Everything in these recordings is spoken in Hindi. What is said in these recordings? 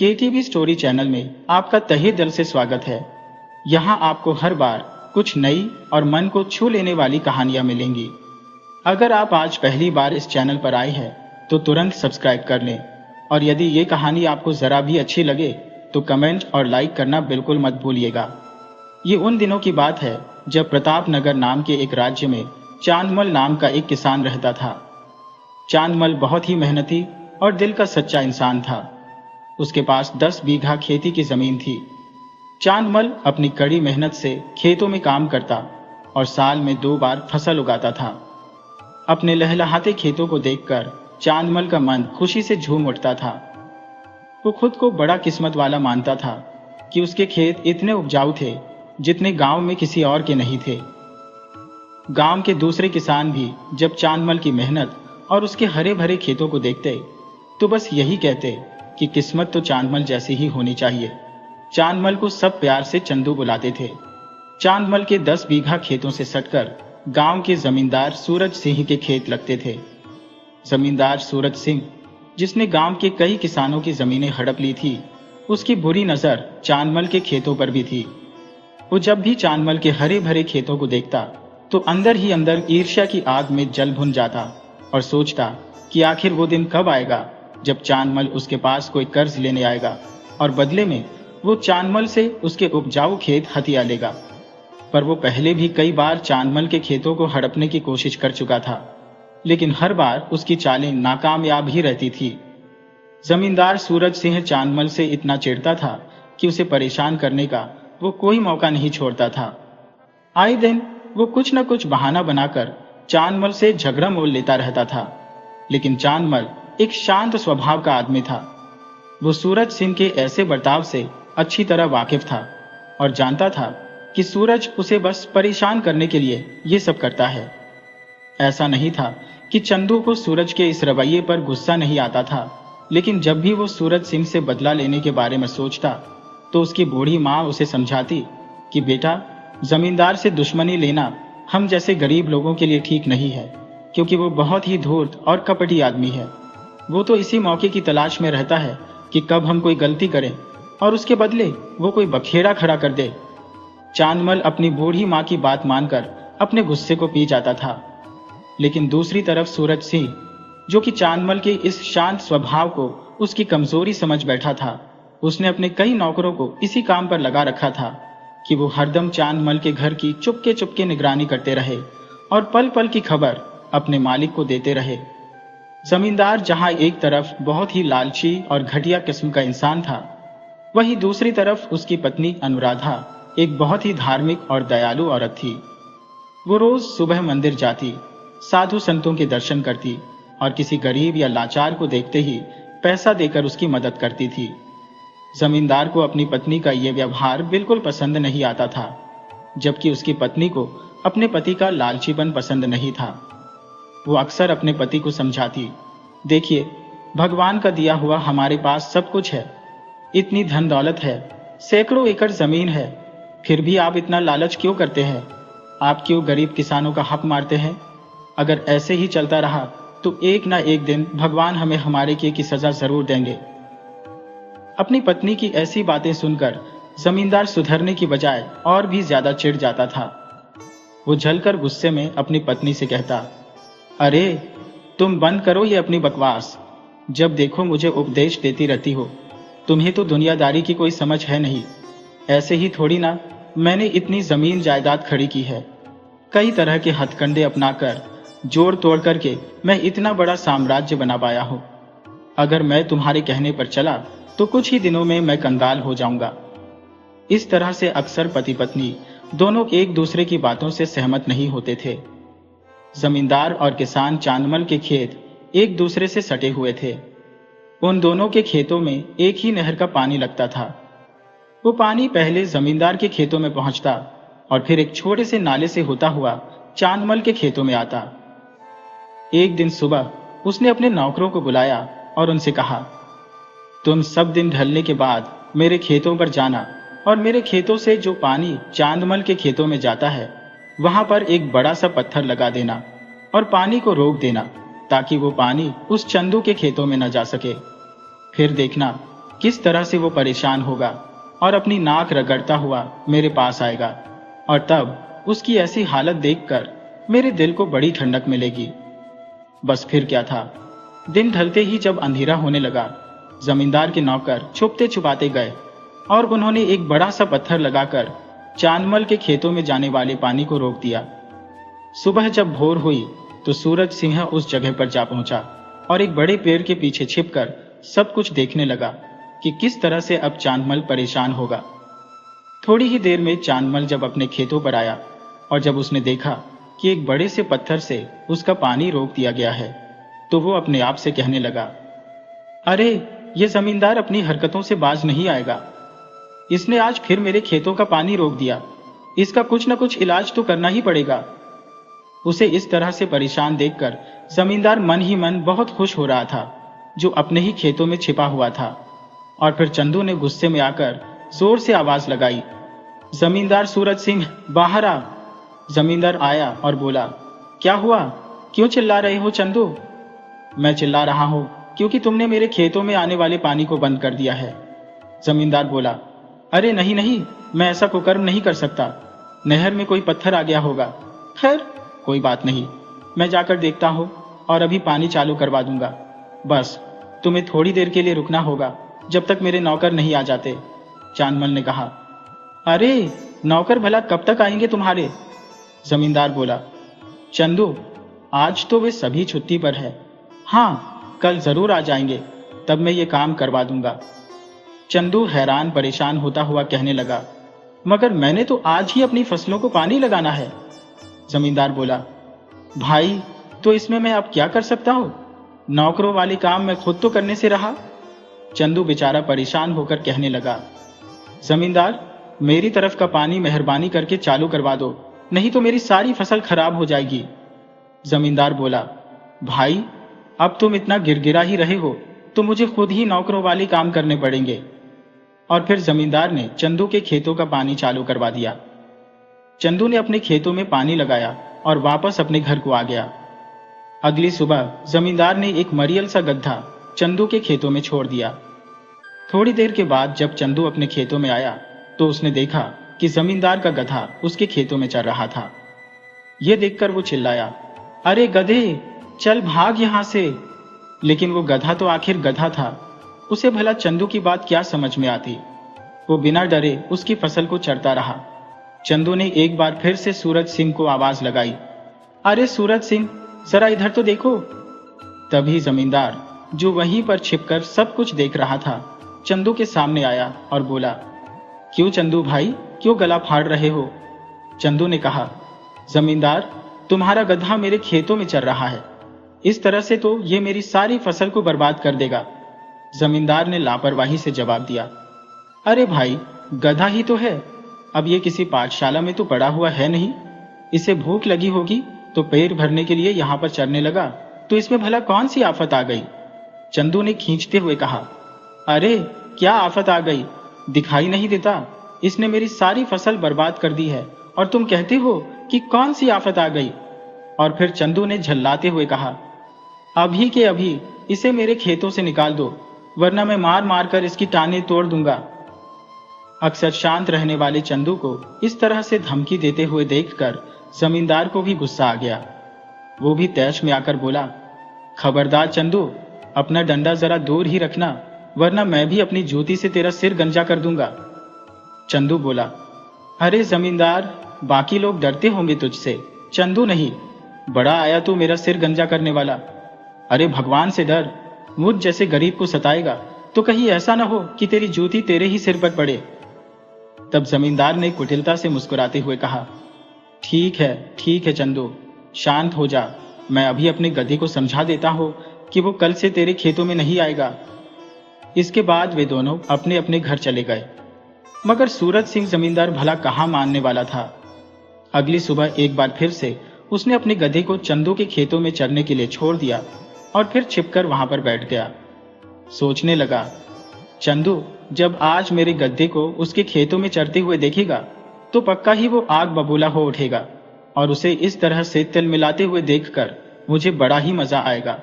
केटीवी स्टोरी चैनल में आपका तहे दिल से स्वागत है। यहाँ आपको हर बार कुछ नई और मन को छू लेने वाली कहानियाँ मिलेंगी। अगर आप आज पहली बार इस चैनल पर आए हैं तो तुरंत सब्सक्राइब कर लें, और यदि ये कहानी आपको जरा भी अच्छी लगे तो कमेंट और लाइक करना बिल्कुल मत भूलिएगा। ये उन दिनों की बात है जब प्रतापनगर नाम के एक राज्य में चांदमल नाम का एक किसान रहता था। चांदमल बहुत ही मेहनती और दिल का सच्चा इंसान था। उसके पास 10 बीघा खेती की जमीन थी। चांदमल अपनी कड़ी मेहनत से खेतों में काम करता और साल में 2 बार फसल उगाता था। अपने लहलहाते खेतों को देखकर चांदमल का मन खुशी से झूम उठता था। वो खुद को बड़ा किस्मत वाला मानता था कि उसके खेत इतने उपजाऊ थे जितने गांव में किसी और के नहीं थे। गांव के दूसरे किसान भी जब चांदमल की मेहनत और उसके हरे भरे खेतों को देखते तो बस यही कहते कि किस्मत तो चांदमल जैसी ही होनी चाहिए। चांदमल को सब प्यार से चंदू बुलाते थे। चांदमल के 10 बीघा खेतों से सटकर गांव के जमींदार सूरज सिंह के खेत लगते थे। जमींदार सूरज सिंह, जिसने गांव के कई किसानों की जमीनें हड़प ली थी, उसकी बुरी नजर चांदमल के खेतों पर भी थी। वो जब भी चांदमल के हरे भरे खेतों को देखता तो अंदर ही अंदर ईर्ष्या की आग में जल भुन जाता और सोचता कि आखिर वो दिन कब आएगा जब चांदमल उसके पास कोई कर्ज लेने आएगा और बदले में वो चांदमल से उसके उपजाऊ खेत हथिया लेगा। पर वो पहले भी कई बार चांदमल के खेतों को हड़पने की कोशिश कर चुका था, लेकिन हर बार उसकी चालें नाकामयाब ही रहती थी। जमींदार सूरज सिंह चांदमल से इतना चिढ़ता था कि उसे परेशान करने का वो कोई मौका नहीं छोड़ता था। आए दिन वो कुछ न कुछ बहाना बनाकर चांदमल से झगड़ा मोल लेता रहता था, लेकिन चांदमल एक शांत स्वभाव का आदमी था। वो सूरज सिंह के ऐसे बर्ताव से अच्छी तरह वाकिफ था और जानता था कि सूरज उसे बस परेशान करने के लिए ये सब करता है। ऐसा नहीं था कि चंदू को सूरज के इस रवैये पर गुस्सा नहीं आता था, लेकिन जब भी वो सूरज सिंह से बदला लेने के बारे में सोचता तो उसकी बूढ़ी माँ उसे समझाती कि बेटा, जमींदार से दुश्मनी लेना हम जैसे गरीब लोगों के लिए ठीक नहीं है, क्योंकि वो बहुत ही धूर्त और कपटी आदमी है। वो तो इसी मौके की तलाश में रहता है कि कब हम कोई गलती करें और उसके बदले वो कोई बखेड़ा खड़ा कर दे। चांदमल अपनी बूढ़ी माँ की बात मानकर अपने गुस्से को पी जाता था, लेकिन दूसरी तरफ सूरज सिंह, जो कि चांदमल के इस शांत स्वभाव को उसकी कमजोरी समझ बैठा था, उसने अपने कई नौकरों को इसी काम पर लगा रखा था कि वो हरदम चांदमल के घर की चुपके चुपके निगरानी करते रहे और पल पल की खबर अपने मालिक को देते रहे। जमींदार जहां एक तरफ बहुत ही लालची और घटिया किस्म का इंसान था, वहीं दूसरी तरफ उसकी पत्नी अनुराधा एक बहुत ही धार्मिक और दयालु औरत थी। वो रोज सुबह मंदिर जाती, साधु संतों के दर्शन करती और किसी गरीब या लाचार को देखते ही पैसा देकर उसकी मदद करती थी। जमींदार को अपनी पत्नी का यह व्यवहार बिल्कुल पसंद नहीं आता था, जबकि उसकी पत्नी को अपने पति का लालचीपन पसंद नहीं था। वो अक्सर अपने पति को समझाती, देखिए, भगवान का दिया हुआ हमारे पास सब कुछ है, इतनी धन दौलत है, सैकड़ों एकड़ जमीन है, फिर भी आप इतना लालच क्यों करते हैं? आप क्यों गरीब किसानों का हक मारते हैं? अगर ऐसे ही चलता रहा तो एक ना एक दिन भगवान हमें हमारे किए की सजा जरूर देंगे। अपनी पत्नी की ऐसी बातें सुनकर जमींदार सुधरने की बजाय और भी ज्यादा चिढ़ जाता था। वो जलकर गुस्से में अपनी पत्नी से कहता, अरे तुम बंद करो ये अपनी बकवास। जब देखो मुझे उपदेश देती रहती हो। तुम्हें तो दुनियादारी की कोई समझ है नहीं। ऐसे ही थोड़ी ना मैंने इतनी जमीन जायदाद खड़ी की है। कई तरह के हथकंडे अपनाकर, जोड़ तोड़ करके मैं इतना बड़ा साम्राज्य बना पाया हूं। अगर मैं तुम्हारे कहने पर चला तो कुछ ही दिनों में मैं कंगाल हो जाऊंगा। इस तरह से अक्सर पति पत्नी दोनों एक दूसरे की बातों से सहमत नहीं होते थे। जमींदार और किसान चांदमल के खेत एक दूसरे से सटे हुए थे। उन दोनों के खेतों में एक ही नहर का पानी लगता था। वो पानी पहले जमींदार के खेतों में पहुंचता और फिर एक छोटे से नाले से होता हुआ चांदमल के खेतों में आता। एक दिन सुबह उसने अपने नौकरों को बुलाया और उनसे कहा, तुम सब दिन ढलने के बाद मेरे खेतों पर जाना और मेरे खेतों से जो पानी चांदमल के खेतों में जाता है वहां पर एक बड़ा सा पत्थर लगा देना और पानी को रोक देना, ताकि वो पानी उस चंदू के खेतों में न जा सके। फिर देखना किस तरह से वो परेशान होगा और अपनी नाक रगड़ता हुआ मेरे पास आएगा, और तब उसकी ऐसी हालत देखकर मेरे दिल को बड़ी ठंडक मिलेगी। बस फिर क्या था, दिन ढलते ही जब अंधेरा होने लगा, जमींदार के नौकर छुपते छुपाते गए और उन्होंने एक बड़ा सा पत्थर लगाकर चांदमल के खेतों में जाने वाले पानी को रोक दिया। सुबह जब भोर हुई तो सूरज सिंह उस जगह पर जा पहुंचा और एक बड़े पेड़ के पीछे छिपकर सब कुछ देखने लगा कि किस तरह से अब चांदमल परेशान होगा। थोड़ी ही देर में चांदमल जब अपने खेतों पर आया और जब उसने देखा कि एक बड़े से पत्थर से उसका पानी रोक दिया गया है, तो वो अपने आप से कहने लगा, अरे ये जमींदार अपनी हरकतों से बाज नहीं आएगा। इसने आज फिर मेरे खेतों का पानी रोक दिया। इसका कुछ न कुछ इलाज तो करना ही पड़ेगा। उसे इस तरह से परेशान देखकर जमींदार मन ही मन बहुत खुश हो रहा था, जो अपने ही खेतों में छिपा हुआ था। और फिर चंदू ने गुस्से में आकर जोर से आवाज लगाई, जमींदार सूरज सिंह बाहर आ। जमींदार आया और बोला, क्या हुआ, क्यों चिल्ला रहे हो चंदू? मैं चिल्ला रहा हूं क्योंकि तुमने मेरे खेतों में आने वाले पानी को बंद कर दिया है। जमींदार बोला, अरे नहीं नहीं, मैं ऐसा कुकर्म नहीं कर सकता। नहर में कोई पत्थर आ गया होगा। खैर कोई बात नहीं, मैं जाकर देखता हूं और अभी पानी चालू करवा दूंगा। बस तुम्हें थोड़ी देर के लिए रुकना होगा, जब तक मेरे नौकर नहीं आ जाते। चांदमल ने कहा, अरे नौकर भला कब तक आएंगे तुम्हारे? जमींदार बोला, चंदू आज तो वे सभी छुट्टी पर है। हाँ कल जरूर आ जाएंगे, तब मैं ये काम करवा दूंगा। चंदू हैरान परेशान होता हुआ कहने लगा, मगर मैंने तो आज ही अपनी फसलों को पानी लगाना है। जमींदार बोला, भाई तो इसमें मैं अब क्या कर सकता हूं? नौकरों वाले काम मैं खुद तो करने से रहा। चंदू बेचारा परेशान होकर कहने लगा, जमींदार मेरी तरफ का पानी मेहरबानी करके चालू करवा दो, नहीं तो मेरी सारी फसल खराब हो जाएगी। जमींदार बोला, भाई अब तुम इतना गिरगिरा ही रहे हो तो मुझे खुद ही नौकरों वाले काम करने पड़ेंगे। और फिर जमींदार ने चंदू के खेतों का पानी चालू करवा दिया। चंदू ने अपने खेतों में पानी लगाया और वापस अपने घर को आ गया। अगली सुबह जमींदार ने एक मरियल सा गड्ढा चंदू के खेतों में छोड़ दिया। थोड़ी देर के बाद जब चंदू अपने खेतों में आया तो उसने देखा कि जमींदार का गधा उसके खेतों में चल रहा था। यह देखकर वो चिल्लाया, अरे गधे चल भाग यहां से। लेकिन वो गधा तो आखिर गधा था, उसे भला चंदू की बात क्या समझ में आती। वो बिना डरे उसकी फसल को चरता रहा। चंदू ने एक बार फिर से सूरज सिंह को आवाज लगाई, अरे सूरज सिंह जरा इधर तो देखो। तभी जमींदार, जो वहीं पर छिपकर सब कुछ देख रहा था, चंदू के सामने आया और बोला, क्यों चंदू भाई, क्यों गला फाड़ रहे हो? चंदू ने कहा, जमींदार तुम्हारा गधा मेरे खेतों में चल रहा है, इस तरह से तो ये मेरी सारी फसल को बर्बाद कर देगा। जमींदार ने लापरवाही से जवाब दिया, अरे भाई गधा ही तो है, अब ये किसी पाठशाला में तो पड़ा हुआ है नहीं। इसे भूख लगी होगी तो पेट भरने के लिए यहां पर चरने लगा, तो इसमें भला कौन सी आफत आ गई? चंदू ने खींचते हुए कहा, अरे क्या आफत आ गई, दिखाई नहीं देता? इसने मेरी सारी फसल बर्बाद कर दी है और तुम कहते हो कि कौन सी आफत आ गई? और फिर चंदू ने झल्लाते हुए कहा, अभी के अभी इसे मेरे खेतों से निकाल दो, वरना मैं मार मार कर इसकी टांगें तोड़ दूंगा। अक्सर शांत रहने वाले चंदू को इस तरह से धमकी देते हुए देखकर जमींदार को भी गुस्सा आ गया। वो भी तैश में आकर बोला, खबरदार चंदू, अपना डंडा जरा दूर ही रखना, वरना मैं भी अपनी जूती से तेरा सिर गंजा कर दूंगा। चंदू बोला, अरे जमींदार बाकी लोग डरते होंगे तुझसे, चंदू नहीं। बड़ा आया तू मेरा सिर गंजा करने वाला। अरे भगवान से डर, मुझ जैसे गरीब को सताएगा तो कहीं ऐसा ना हो कि तेरी जूती तेरे ही सिर पर पड़े। तब जमींदार ने कुटिलता से मुस्कुराते हुए कहा, ठीक है चंदू, शांत हो जा, मैं अभी अपने गधे को समझा देता हूं कि वो कल से तेरे खेतों में नहीं आएगा। इसके बाद वे दोनों अपने अपने घर चले गए। मगर सूरज सिंह जमींदार भला कहाँ मानने वाला था। अगली सुबह एक बार फिर से उसने अपने गधे को चंदू के खेतों में चरने के लिए छोड़ दिया और फिर छिपकर वहां पर बैठ गया। सोचने लगा, चंदू जब आज मेरे गधे को उसके खेतों में चरते हुए देखेगा तो पक्का ही वो आग बबूला हो उठेगा और उसे इस तरह से तिल मिलाते हुए देखकर मुझे बड़ा ही मजा आएगा।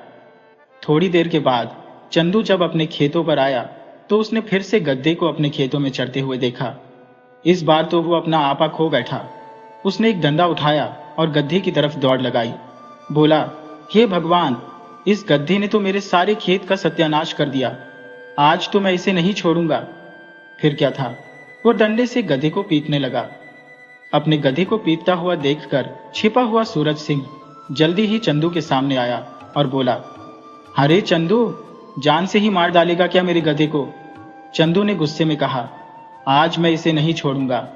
थोड़ी देर के बाद चंदू जब अपने खेतों पर आया तो उसने फिर से गधे को अपने खेतों में चरते हुए देखा। इस बार तो वो अपना आपा खो बैठा। उसने एक डंडा उठाया और गधे की तरफ दौड़ लगाई। बोला, हे भगवान, इस गधे ने तो मेरे सारे खेत का सत्यानाश कर दिया। आज तो मैं इसे नहीं छोड़ूंगा। फिर क्या था, वो डंडे से गधे को पीटने लगा। अपने गधे को पीटता हुआ देखकर छिपा हुआ सूरज सिंह जल्दी ही चंदू के सामने आया और बोला, अरे चंदू, जान से ही मार डालेगा क्या मेरे गधे को? चंदू ने गुस्से में कहा, आज मैं इसे नहीं छोड़ूंगा।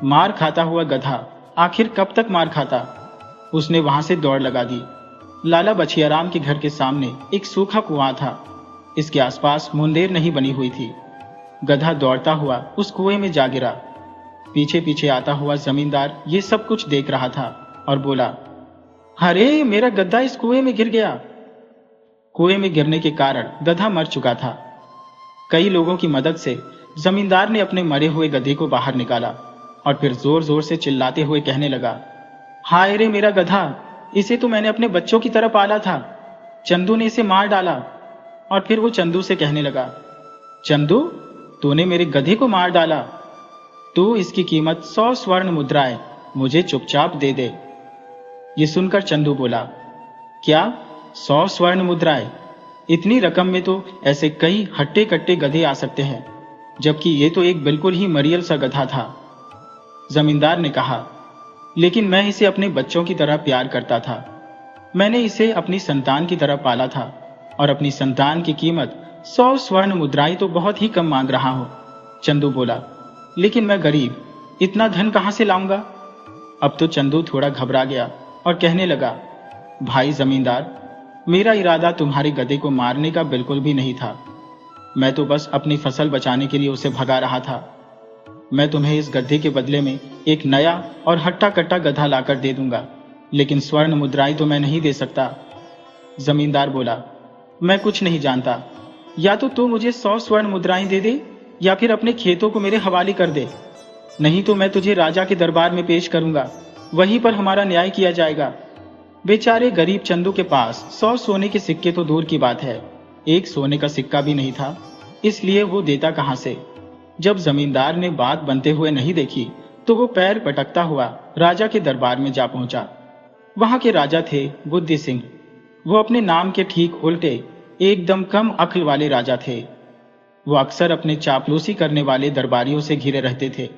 मार खाता हुआ गधा आखिर कब तक मार खाता? उसने वहां से दौड़ लगा दी। लाला बछियाराम के घर के सामने एक सूखा कुआं था। इसके आसपास मुंडेर नहीं बनी हुई थी। गधा दौड़ता हुआ उस कुएं में जा गिरा। पीछे पीछे आता हुआ जमींदार ये सब कुछ देख रहा था और बोला, अरे मेरा गधा इस कुएं में गिर गया। कुएं में गिरने के कारण गधा मर चुका था। कई लोगों की मदद से जमींदार ने अपने मरे हुए गधे को बाहर निकाला और फिर जोर जोर से चिल्लाते हुए कहने लगा, हाय रे मेरा गधा, इसे तो मैंने अपने बच्चों की तरह पाला था। चंदू ने इसे मार डाला। और फिर वो चंदू से कहने लगा, चंदू, तूने मेरे गधे को मार डाला। तू इसकी कीमत 100 स्वर्ण मुद्राएं मुझे चुपचाप दे दे। ये सुनकर चंदू बोला, क्या 100 स्वर्ण मुद्राएं? इतनी रकम में तो ऐसे कई हट्टे कट्टे गधे आ सकते हैं, जबकि ये तो एक बिल्कुल ही मरियल सा गधा था। जमींदार ने कहा, लेकिन मैं इसे अपने बच्चों की तरह प्यार करता था। मैंने इसे अपनी संतान की तरह पाला था और अपनी संतान की कीमत 100 स्वर्ण मुद्राएं तो बहुत ही कम मांग रहा हूं। चंदू बोला, लेकिन मैं गरीब, इतना धन कहां से लाऊंगा? अब तो चंदू थोड़ा घबरा गया और कहने लगा, भाई जमींदार, मेरा इरादा तुम्हारे गधे को मारने का बिल्कुल भी नहीं था। मैं तो बस अपनी फसल बचाने के लिए उसे भगा रहा था। मैं तुम्हें इस गधे के बदले में एक नया और हट्टा कट्टा गधा लाकर दे दूंगा, लेकिन स्वर्ण मुद्राएं तो मैं नहीं दे सकता। जमींदार बोला, मैं कुछ नहीं जानता। या तो तू मुझे 100 स्वर्ण मुद्राएं दे दे या फिर अपने खेतों को मेरे हवाले कर दे, नहीं तो मैं तुझे राजा के दरबार में पेश करूंगा। वहीं पर हमारा न्याय किया जाएगा। बेचारे गरीब चंदू के पास 100 सोने के सिक्के तो दूर की बात है, एक सोने का सिक्का भी नहीं था, इसलिए वो देता कहां से? जब जमींदार ने बात बनते हुए नहीं देखी तो वो पैर पटकता हुआ राजा के दरबार में जा पहुंचा। वहां के राजा थे बुद्धि सिंह। वो अपने नाम के ठीक उल्टे एकदम कम अक्ल वाले राजा थे। वो अक्सर अपने चापलूसी करने वाले दरबारियों से घिरे रहते थे।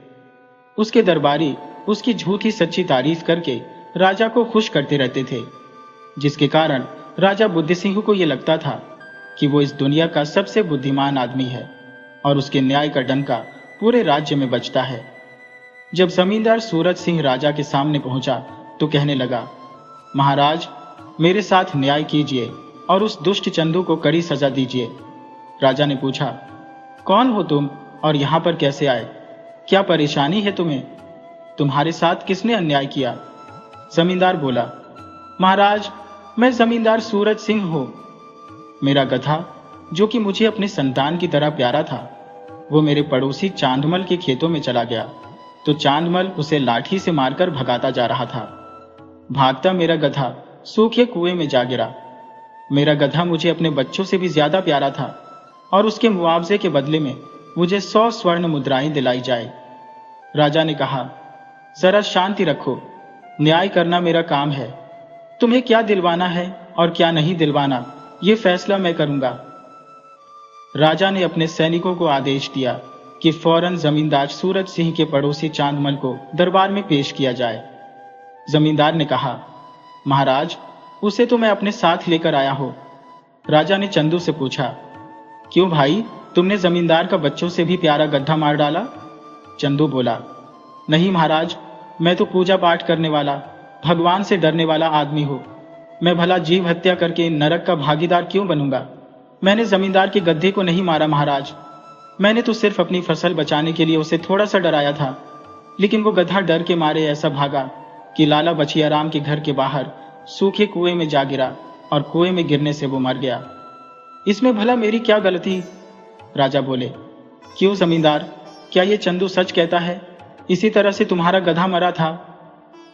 उसके दरबारी उसकी झूठी सच्ची तारीफ करके राजा को खुश करते रहते थे, जिसके कारण राजा बुद्धि सिंह को यह लगता था कि वो इस दुनिया का सबसे बुद्धिमान आदमी है और उसके न्याय का डंका पूरे राज्य में बजता है। जब जमींदार सूरज सिंह राजा के सामने पहुंचा तो कहने लगा, महाराज, मेरे साथ न्याय कीजिए और उस दुष्ट चंदू को कड़ी सजा दीजिए। राजा ने पूछा, कौन हो तुम और यहां पर कैसे आए? क्या परेशानी है तुम्हें? तुम्हारे साथ किसने अन्याय किया? जमींदार बोला, महाराज, मैं जमींदार सूरज सिंह हूं। मेरा गधा, जो कि मुझे अपने संतान की तरह प्यारा था, वो मेरे पड़ोसी चांदमल के खेतों में चला गया तो चांदमल उसे लाठी से मारकर भगाता जा रहा था। भागता मेरा गधा सूखे कुएं में जा गिरा। मेरा गधा मुझे अपने बच्चों से भी ज्यादा प्यारा था और उसके मुआवजे के बदले में मुझे 100 स्वर्ण मुद्राएं दिलाई जाए। राजा ने कहा, जरा शांति रखो, न्याय करना मेरा काम है। तुम्हें क्या दिलवाना है और क्या नहीं दिलवाना, यह फैसला मैं करूंगा। राजा ने अपने सैनिकों को आदेश दिया कि फौरन जमींदार सूरज सिंह के पड़ोसी चांदमल को दरबार में पेश किया जाए। जमींदार ने कहा, महाराज, उसे तो मैं अपने साथ लेकर आया हूं। राजा ने चंदू से पूछा, क्यों भाई, तुमने जमींदार का बच्चों से भी प्यारा गधा मार डाला? चंदू बोला, नहीं महाराज, मैं तो पूजा पाठ करने वाला, भगवान से डरने वाला आदमी हूं। मैं भला जीव हत्या करके नरक का भागीदार क्यों बनूंगा? मैंने जमींदार के गधे को नहीं मारा महाराज। मैंने तो सिर्फ अपनी फसल बचाने के लिए उसे थोड़ा सा डराया था, लेकिन वो गधा डर के मारे ऐसा भागा कि लाला बछियाराम के घर के बाहर सूखे कुएं में जा गिरा और कुएं में गिरने से वो मर गया। इसमें भला मेरी क्या गलती? राजा बोले, क्यों जमींदार, क्या ये चंदू सच कहता है? इसी तरह से तुम्हारा गधा मरा था?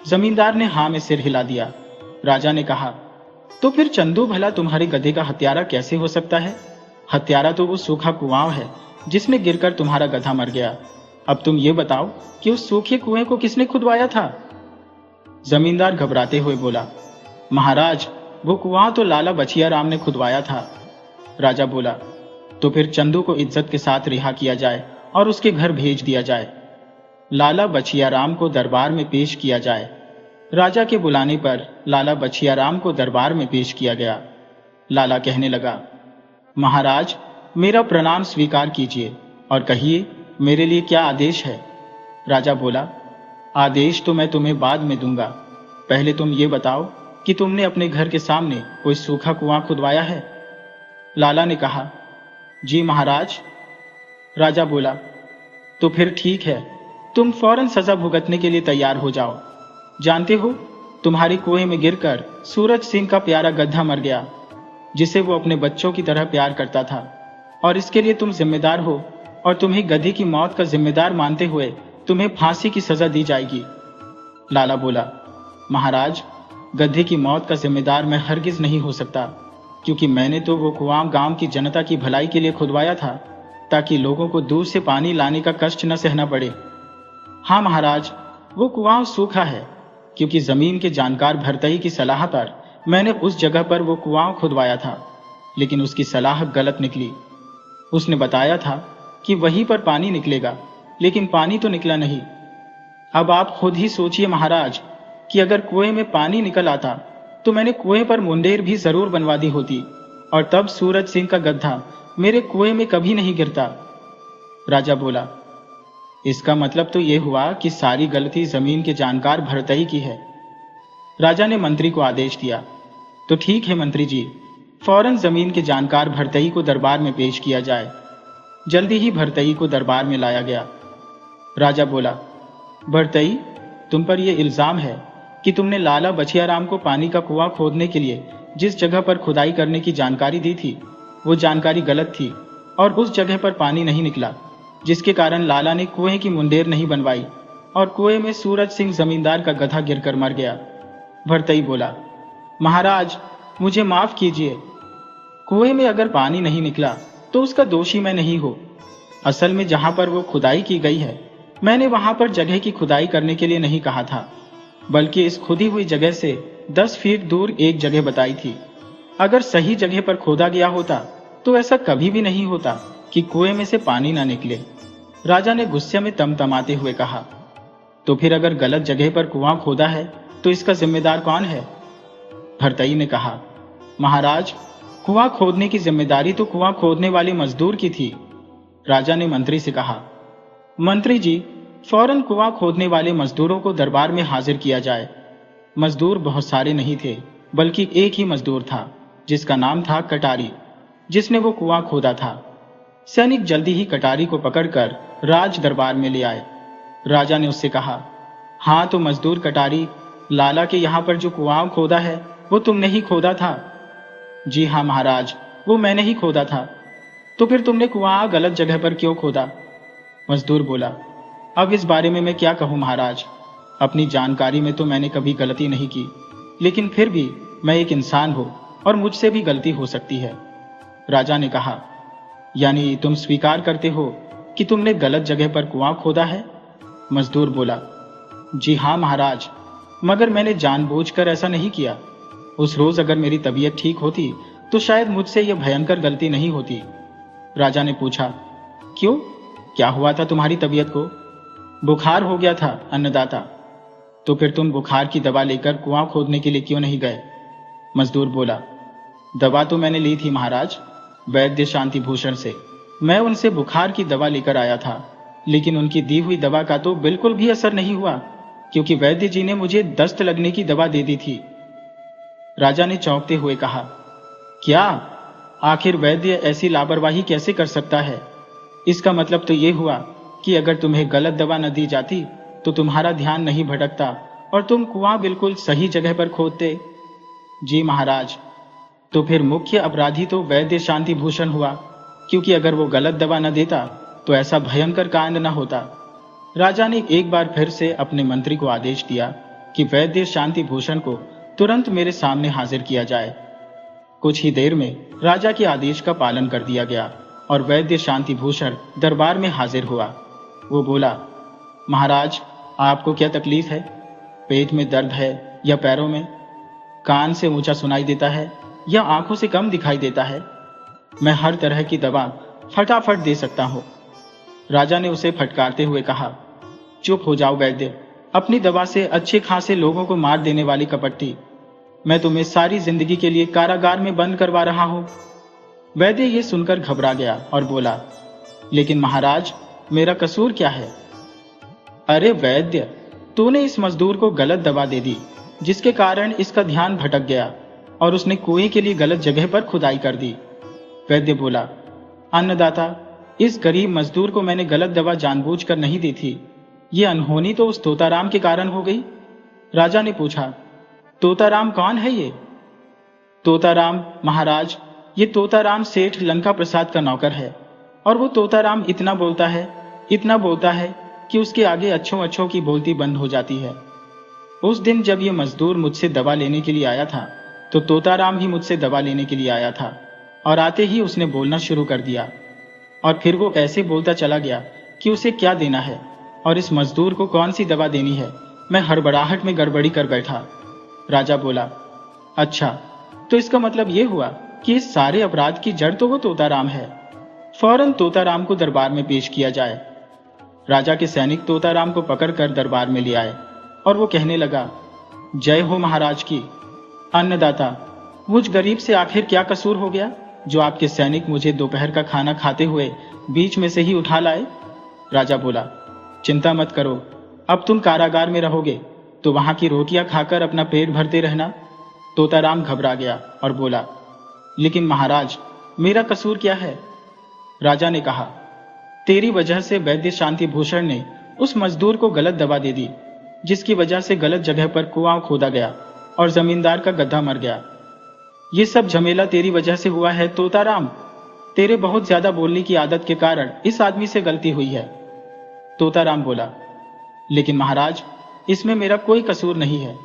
जमींदार ने हां में सिर हिला दिया। राजा ने कहा, तो फिर चंदू भला तुम्हारे गधे का हत्यारा कैसे हो सकता है? हत्यारा तो वो सूखा कुआं है जिसमें गिरकर तुम्हारा गधा मर गया। अब तुम ये बताओ कि उस सूखे कुएं को किसने खुदवाया था? जमींदार घबराते हुए बोला, महाराज, वो कुआं तो लाला बछिया राम ने खुदवाया था। राजा बोला, तो फिर चंदू को इज्जत के साथ रिहा किया जाए और उसके घर भेज दिया जाए। लाला बछिया राम को दरबार में पेश किया जाए। राजा के बुलाने पर लाला बछिया राम को दरबार में पेश किया गया। लाला कहने लगा, महाराज, मेरा प्रणाम स्वीकार कीजिए और कहिए मेरे लिए क्या आदेश है? राजा बोला, आदेश तो मैं तुम्हें बाद में दूंगा, पहले तुम ये बताओ कि तुमने अपने घर के सामने कोई सूखा कुआं खुदवाया है? लाला ने कहा, जी महाराज। राजा बोला, तो फिर ठीक है, तुम फौरन सजा भुगतने के लिए तैयार हो जाओ। जानते हो, तुम्हारे कुएं में गिरकर सूरज सिंह का प्यारा गधा मर गया, जिसे वो अपने बच्चों की तरह प्यार करता था, और इसके लिए तुम जिम्मेदार हो, और तुम्हें गधे की मौत का जिम्मेदार मानते हुए तुम्हें फांसी की सजा दी जाएगी। लाला बोला, महाराज, गधे की मौत का जिम्मेदार मैं हरगिज नहीं हो सकता, क्योंकि मैंने तो वो कुआं गांव की जनता की भलाई के लिए खुदवाया था, ताकि लोगों को दूर से पानी लाने का कष्ट न सहना पड़े। हाँ महाराज, वो कुआं सूखा है, क्योंकि जमीन के जानकार भरतई की सलाह पर मैंने उस जगह पर वो कुआं खुदवाया था, लेकिन उसकी सलाह गलत निकली। उसने बताया था कि वहीं पर पानी निकलेगा, लेकिन पानी तो निकला नहीं। अब आप खुद ही सोचिए महाराज, कि अगर कुएं में पानी निकल आता तो मैंने कुएं पर मुंडेर भी जरूर बनवा दी होती, और तब सूरज सिंह का गधा मेरे कुएं में कभी नहीं गिरता। राजा बोला, इसका मतलब तो यह हुआ कि सारी गलती जमीन के जानकार भरतई की है। राजा ने मंत्री को आदेश दिया, तो ठीक है मंत्री जी, फौरन जमीन के जानकार भरतई को दरबार में पेश किया जाए। जल्दी ही भरतई को दरबार में लाया गया। राजा बोला, भरतई, तुम पर यह इल्जाम है कि तुमने लाला बछिया राम को पानी का कुआं खोदने के लिए जिस जगह पर खुदाई करने की जानकारी दी थी, वो जानकारी गलत थी, और उस जगह पर पानी नहीं निकला, जिसके कारण लाला ने कुएं की मुंडेर नहीं बनवाई, और कुएं में सूरज सिंह जमींदार का गधा गिरकर मर गया। भरतई बोला, महाराज, मुझे माफ कीजिए, कुएं में अगर पानी नहीं निकला तो उसका दोषी मैं नहीं हूं। असल में जहां पर वो खुदाई की गई है, मैंने वहां पर जगह की खुदाई करने के लिए नहीं कहा था, बल्कि इस खुदी हुई जगह से 10 फीट दूर एक जगह बताई थी। अगर सही जगह पर खोदा गया होता तो ऐसा कभी भी नहीं होता कि कुएं में से पानी ना निकले। राजा ने गुस्से में तमतमाते हुए कहा, तो फिर अगर गलत जगह पर कुआं खोदा है तो इसका जिम्मेदार कौन है? भरतई ने कहा, महाराज, कुआं खोदने की जिम्मेदारी तो कुआं खोदने वाले मजदूर की थी। राजा ने मंत्री से कहा, मंत्री जी, फौरन कुआं खोदने वाले मजदूरों को दरबार में हाजिर किया जाए। मजदूर बहुत सारे नहीं थे, बल्कि एक ही मजदूर था, जिसका नाम था कटारी, जिसने वो कुआं खोदा था। सैनिक जल्दी ही कटारी को पकड़कर राज दरबार में ले आए। राजा ने उससे कहा, हाँ तो मजदूर कटारी, लाला के यहाँ पर जो कुआं खोदा है वो तुमने ही खोदा था? जी हाँ महाराज, वो मैंने ही खोदा था। तो फिर तुमने कुआं गलत जगह पर क्यों खोदा? मजदूर बोला, अब इस बारे में मैं क्या कहूँ महाराज, अपनी जानकारी में तो मैंने कभी गलती नहीं की, लेकिन फिर भी मैं एक इंसान हूँ और मुझसे भी गलती हो सकती है। राजा ने कहा, यानी तुम स्वीकार करते हो कि तुमने गलत जगह पर कुआं खोदा है? मजदूर बोला, जी हाँ महाराज, मगर मैंने जानबूझकर ऐसा नहीं किया। उस रोज अगर मेरी तबीयत ठीक होती तो शायद मुझसे यह भयंकर गलती नहीं होती। राजा ने पूछा, क्यों, क्या हुआ था तुम्हारी तबीयत को? बुखार हो गया था अन्नदाता। तो फिर तुम बुखार की दवा लेकर कुआं खोदने के लिए क्यों नहीं गए? मजदूर बोला, दवा तो मैंने ली थी महाराज, वैद्य शांति भूषण से। मैं उनसे बुखार की दवा लेकर आया था, लेकिन उनकी दी हुई दवा का तो बिल्कुल भी असर नहीं हुआ, क्योंकि वैद्य जी ने मुझे दस्त लगने की दवा दे दी थी। राजा ने चौंकते हुए कहा, क्या? आखिर वैद्य ऐसी लापरवाही कैसे कर सकता है? इसका मतलब तो यह हुआ कि अगर तुम्हें गलत दवा न दी जाती तो तुम्हारा ध्यान नहीं भटकता और तुम कुआं बिल्कुल सही जगह पर खोदते। जी महाराज, तो फिर मुख्य अपराधी तो वैद्य शांति भूषण हुआ, क्योंकि अगर वो गलत दवा न देता तो ऐसा भयंकर कांड न होता। राजा ने एक बार फिर से अपने मंत्री को आदेश दिया कि वैद्य शांति भूषण को तुरंत मेरे सामने हाजिर किया जाए। कुछ ही देर में राजा के आदेश का पालन कर दिया गया और वैद्य शांति भूषण दरबार में हाजिर हुआ। वो बोला, महाराज, आपको क्या तकलीफ है? पेट में दर्द है या पैरों में? कान से ऊंचा सुनाई देता है या आंखों से कम दिखाई देता है? मैं हर तरह की दवा फटाफट दे सकता हूं। राजा ने उसे फटकारते हुए कहा, चुप हो जाओ वैद्य, अपनी दवा से अच्छे खासे लोगों को मार देने वाली कपट्टी। मैं तुम्हें सारी जिंदगी के लिए कारागार में बंद करवा रहा हूं। वैद्य ये सुनकर घबरा गया और बोला, लेकिन महाराज, मेरा कसूर क्या है? अरे वैद्य, तूने इस मजदूर को गलत दवा दे दी, जिसके कारण इसका ध्यान भटक गया और उसने कुएं के लिए गलत जगह पर खुदाई कर दी। वैद्य बोला, अन्नदाता, इस गरीब मजदूर को मैंने गलत दवा जानबूझकर नहीं दी थी। ये अनहोनी तो उस तोताराम के कारण हो गई। राजा ने पूछा, तोताराम कौन है ये? तोताराम, महाराज, ये तोताराम सेठ लंका प्रसाद का नौकर है। और वो तोताराम इतना बोलता है कि उसके आगे अच्छों अच्छों की बोलती बंद हो जाती है। उस दिन जब ये मजदूर मुझसे दवा लेने के लिए आया था, तो तोताराम भी मुझसे दवा लेने के लिए आया था, और आते ही उसने बोलना शुरू कर दिया। और फिर वो ऐसे बोलता चला गया कि उसे क्या देना है और इस मजदूर को कौन सी दवा देनी है। मैं हड़बड़ाहट में गड़बड़ी कर बैठा। राजा बोला, अच्छा, तो इसका मतलब ये हुआ कि इस सारे अपराध की जड़ तो वो तोताराम है। फौरन तोताराम को दरबार में पेश किया जाए। राजा के सैनिक तोताराम को पकड़कर दरबार में ले आए और वो कहने लगा, जय हो महाराज की। अन्नदाता, मुझ गरीब से आखिर क्या कसूर हो गया जो आपके सैनिक मुझे दोपहर का खाना खाते हुए बीच में से ही उठा लाए? राजा बोला, चिंता मत करो, अब तुम कारागार में रहोगे तो वहां की रोटियां खाकर अपना पेट भरते रहना। तोताराम घबरा गया और बोला, लेकिन महाराज, मेरा कसूर क्या है? राजा ने कहा, तेरी वजह से वैद्य शांति भूषण ने उस मजदूर को गलत दवा दे दी, जिसकी वजह से गलत जगह पर कुआं खोदा गया और जमींदार का गधा मर गया। ये सब झमेला तेरी वजह से हुआ है तोताराम। तेरे बहुत ज्यादा बोलने की आदत के कारण इस आदमी से गलती हुई है। तोताराम बोला, लेकिन महाराज, इसमें मेरा कोई कसूर नहीं है।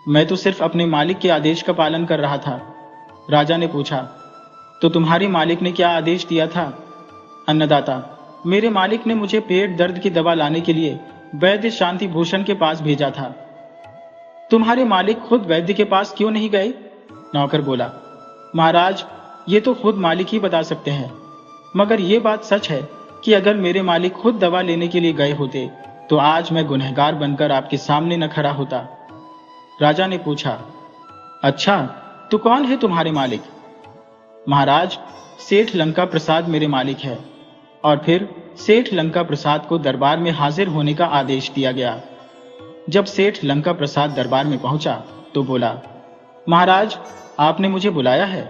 मैं तो सिर्फ अपने मालिक के आदेश का पालन कर रहा था। राजा ने पूछा, तो तुम्हारे मालिक ने क्या आदेश दिया था? अन्नदाता, मेरे मालिक ने मुझे पेट दर्द की दवा लाने के लिए वैद्य शांति भूषण के पास भेजा था। तुम्हारे मालिक खुद वैद्य के पास क्यों नहीं गए? नौकर बोला, महाराज, ये तो खुद मालिक ही बता सकते हैं, मगर ये बात सच है कि अगर मेरे मालिक खुद दवा लेने के लिए गए होते तो आज मैं गुनहगार बनकर आपके सामने न खड़ा होता। राजा ने पूछा, अच्छा, तो कौन है तुम्हारे मालिक? महाराज, सेठ लंका प्रसाद मेरे मालिक है। और फिर सेठ लंका प्रसाद को दरबार में हाजिर होने का आदेश दिया गया। जब सेठ लंका प्रसाद दरबार में पहुंचा तो बोला, महाराज, आपने मुझे बुलाया है?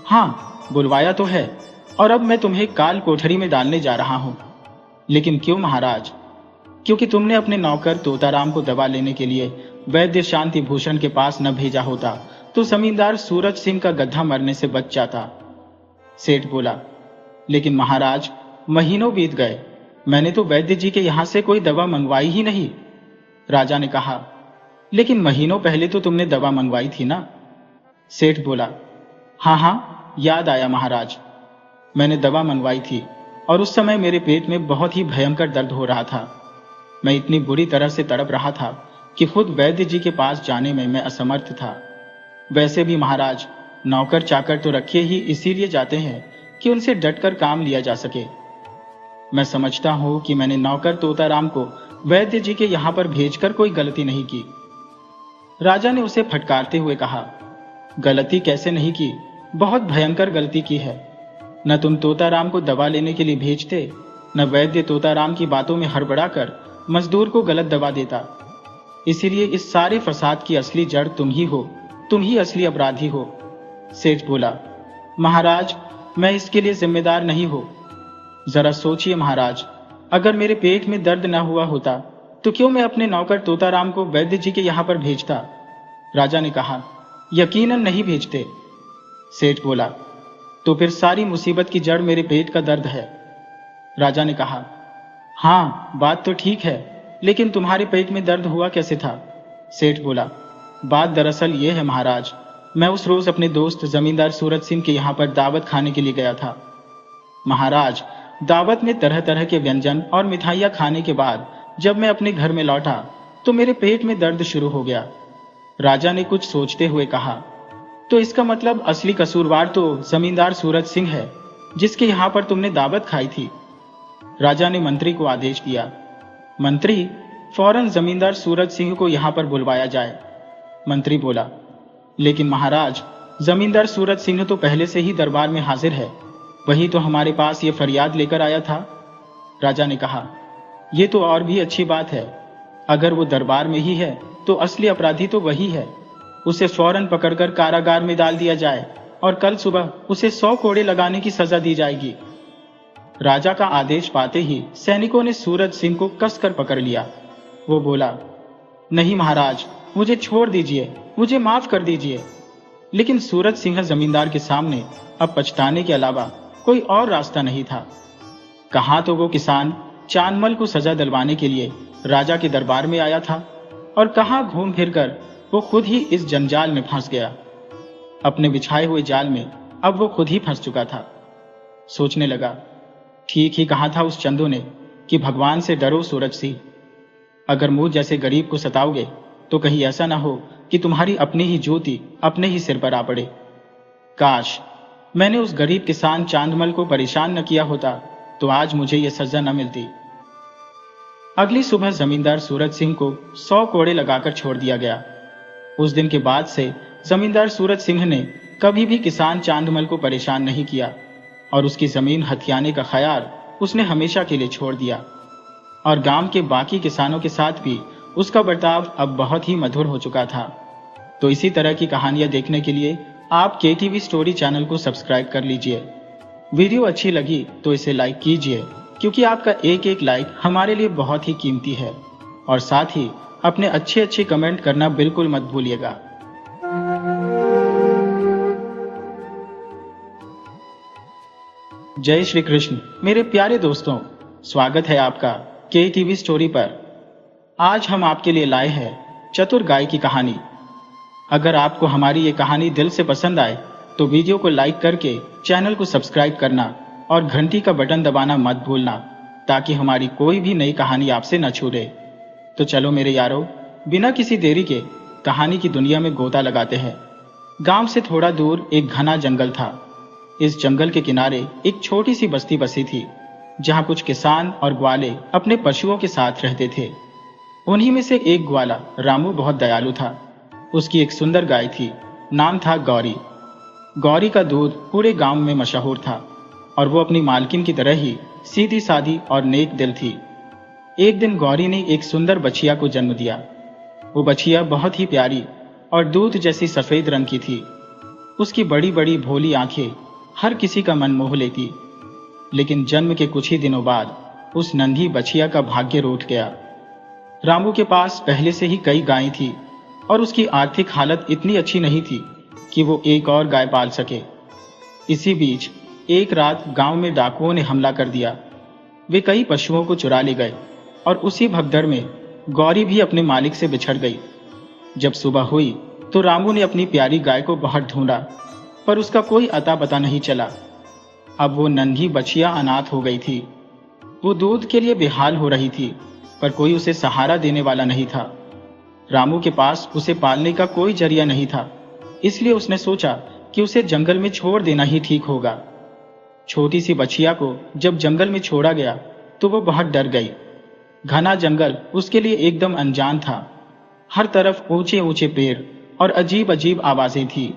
हाँ, बुलवाया तो है, और अब मैं तुम्हें काल कोठरी में डालने जा रहा हूं। लेकिन क्यों महाराज? क्योंकि तुमने अपने नौकर तोताराम को दवा लेने के लिए वैद्य शांति भूषण के पास न भेजा होता तो जमींदार सूरज सिंह का गधा मरने से बच जाता। सेठ बोला, लेकिन महाराज, महीनों बीत गए, मैंने तो वैद्य जी के यहां से कोई दवा मंगवाई ही नहीं। राजा ने कहा, लेकिन महीनों पहले तो तुमने दवा मंगवाई थी ना? सेठ बोला, हाँ, याद आया महाराज, मैंने दवा मंगवाई थी और उस समय मेरे पेट में बहुत ही भयंकर दर्द हो रहा था। मैं इतनी बुरी तरह से तड़प रहा था कि खुद वैद्य जी के पास जाने में मैं असमर्थ था। वैसे भी महाराज, नौकर चाकर तो रखे ही इसीलिए जाते हैं कि उनसे डटकर काम लिया जा सके। मैं समझता हूं कि मैंने नौकर तोताराम को वैद्य जी के यहां पर भेजकर कोई गलती नहीं की। राजा ने उसे फटकारते हुए कहा, गलती कैसे नहीं की? बहुत भयंकर गलती की है। न तुम तोताराम को दवा लेने के लिए भेजते, न वैद्य तोताराम की बातों में हड़बड़ाकर मजदूर को गलत दवा देता। इसीलिए इस सारे फसाद की असली जड़ तुम ही हो, तुम ही असली अपराधी हो। सेठ बोला, महाराज, मैं इसके लिए जिम्मेदार नहीं हूं। जरा सोचिए महाराज, अगर मेरे पेट में दर्द न हुआ होता तो क्यों मैं अपने नौकर तोताराम को वैद्य जी के यहां पर भेजता? राजा ने कहा, यकीनन नहीं भेजते। सेठ बोला, तो फिर सारी मुसीबत की जड़ मेरे पेट का दर्द है। राजा ने कहा, हाँ, बात तो ठीक है, लेकिन तुम्हारे पेट में दर्द हुआ कैसे था? सेठ बोला, बात दरअसल ये है महाराज, मैं उस रोज अपने दोस्त जमींदार सूरज सिंह के यहां पर दावत खाने के लिए गया था। महाराज, दावत में तरह तरह के व्यंजन और मिठाइयाँ खाने के बाद जब मैं अपने घर में लौटा तो मेरे पेट में दर्द शुरू हो गया। राजा ने कुछ सोचते हुए कहा, तो इसका मतलब असली कसूरवार तो जमींदार सूरज सिंह है, जिसके यहाँ पर तुमने दावत खाई थी। राजा ने मंत्री को आदेश दिया। मंत्री, फौरन जमींदार सूरज सिंह को यहाँ पर बुलवाया जाए। मंत्री बोला, लेकिन महाराज, जमींदार सूरज सिंह तो पहले से ही दरबार में हाजिर है, वही तो हमारे पास ये फरियाद लेकर आया था। राजा ने कहा, ये तो और भी अच्छी बात है। अगर वो दरबार में ही है तो असली अपराधी तो वही है। उसे फौरन पकड़कर कारागार में डाल दिया जाए और कल सुबह उसे 100 कोड़े लगाने की सजा दी जाएगी। राजा का आदेश पाते ही सैनिकों ने सूरज सिंह को कसकर पकड़ लिया। वो बोला, नहीं महाराज, मुझे छोड़ दीजिए, मुझे माफ कर दीजिए। लेकिन सूरज सिंह जमींदार के सामने अब पछताने के अलावा कोई और रास्ता नहीं था। कहाँ तो वो किसान चांदमल को सजा दिलवाने के लिए राजा के दरबार में आया था और कहाँ घूम फिरकर वो खुद ही इस जंजाल में फंस गया। अपने बिछाए हुए जाल में अब वो खुद ही फंस चुका था। सोचने लगा, ठीक ही कहा था उस चंदू ने कि भगवान से डरो सूरज सिंह। अगर मुझ जैसे गरीब को सताओगे तो कहीं ऐसा ना हो कि तुम्हारी अपनी ही ज्योति अपने ही सिर पर आ पड़े। काश मैंने उस गरीब किसान चांदमल को परेशान न किया होता तो आज मुझे यह सजा न मिलती। अगली सुबह जमींदार सूरज सिंह को 100 कोड़े लगाकर छोड़ दिया गया। उस दिन के बाद से जमींदार सूरज सिंह ने कभी भी किसान चांदमल को परेशान नहीं किया और उसकी जमीन हथियाने का ख्याल उसने हमेशा के लिए छोड़ दिया। और गांव के बाकी किसानों के साथ भी उसका बर्ताव अब बहुत ही मधुर हो चुका था। तो इसी तरह की कहानियां देखने के लिए आप KTV स्टोरी चैनल को सब्सक्राइब कर लीजिए। वीडियो अच्छी लगी तो इसे लाइक कीजिए, क्योंकि आपका एक एक लाइक हमारे लिए बहुत ही कीमती है। और साथ ही अपने अच्छे कमेंट करना बिल्कुल मत भूलिएगा। जय श्री कृष्ण मेरे प्यारे दोस्तों, स्वागत है आपका KTV स्टोरी पर। आज हम आपके लिए लाए हैं चतुर गाय की कहानी। अगर आपको हमारी ये कहानी दिल से पसंद आए तो वीडियो को लाइक करके चैनल को सब्सक्राइब करना और घंटी का बटन दबाना मत भूलना, ताकि हमारी कोई भी नई कहानी आपसे न छूटे। तो चलो मेरे यारों, बिना किसी देरी के कहानी की दुनिया में गोता लगाते हैं। गांव से थोड़ा दूर एक घना जंगल था। इस जंगल के किनारे एक छोटी सी बस्ती बसी थी, जहां कुछ किसान और ग्वाले अपने पशुओं के साथ रहते थे। उन्हीं में से एक ग्वाला रामू बहुत दयालु था। उसकी एक सुंदर गाय थी, नाम था गौरी। गौरी का दूध पूरे गांव में मशहूर था और वो अपनी मालकिन की तरह ही सीधी सादी और नेक दिल थी। एक दिन गौरी ने एक सुंदर बछिया को जन्म दिया। वो बछिया बहुत ही प्यारी और दूध जैसी सफेद रंग की थी। उसकी बड़ी बड़ी भोली आंखें हर किसी का मन मोह लेती। लेकिन जन्म के कुछ ही दिनों बाद उस नन्ही बछिया का भाग्य रूठ गया। रामू के पास पहले से ही कई गायें थी और उसकी आर्थिक हालत इतनी अच्छी नहीं थी कि वो एक और गाय पाल सके। इसी बीच एक रात गांव में डाकुओं ने हमला कर दिया। वे कई पशुओं को चुरा ले गए और उसी भगदड़ में गौरी भी अपने मालिक से बिछड़ गई। जब सुबह हुई तो रामू ने अपनी प्यारी गाय को बहुत ढूंढा, पर उसका कोई अता पता नहीं चला। अब वो नन्ही बछिया अनाथ हो गई थी। वो दूध के लिए बेहाल हो रही थी, पर कोई उसे सहारा देने वाला नहीं था। रामू के पास उसे पालने का कोई जरिया नहीं था, इसलिए उसने सोचा कि उसे जंगल में छोड़ देना ही ठीक होगा। छोटी सी बछिया को जब जंगल में छोड़ा गया तो वो बहुत डर गई। घना जंगल उसके लिए एकदम अनजान था। हर तरफ ऊंचे ऊंचे पेड़ और अजीब अजीब आवाजें थी।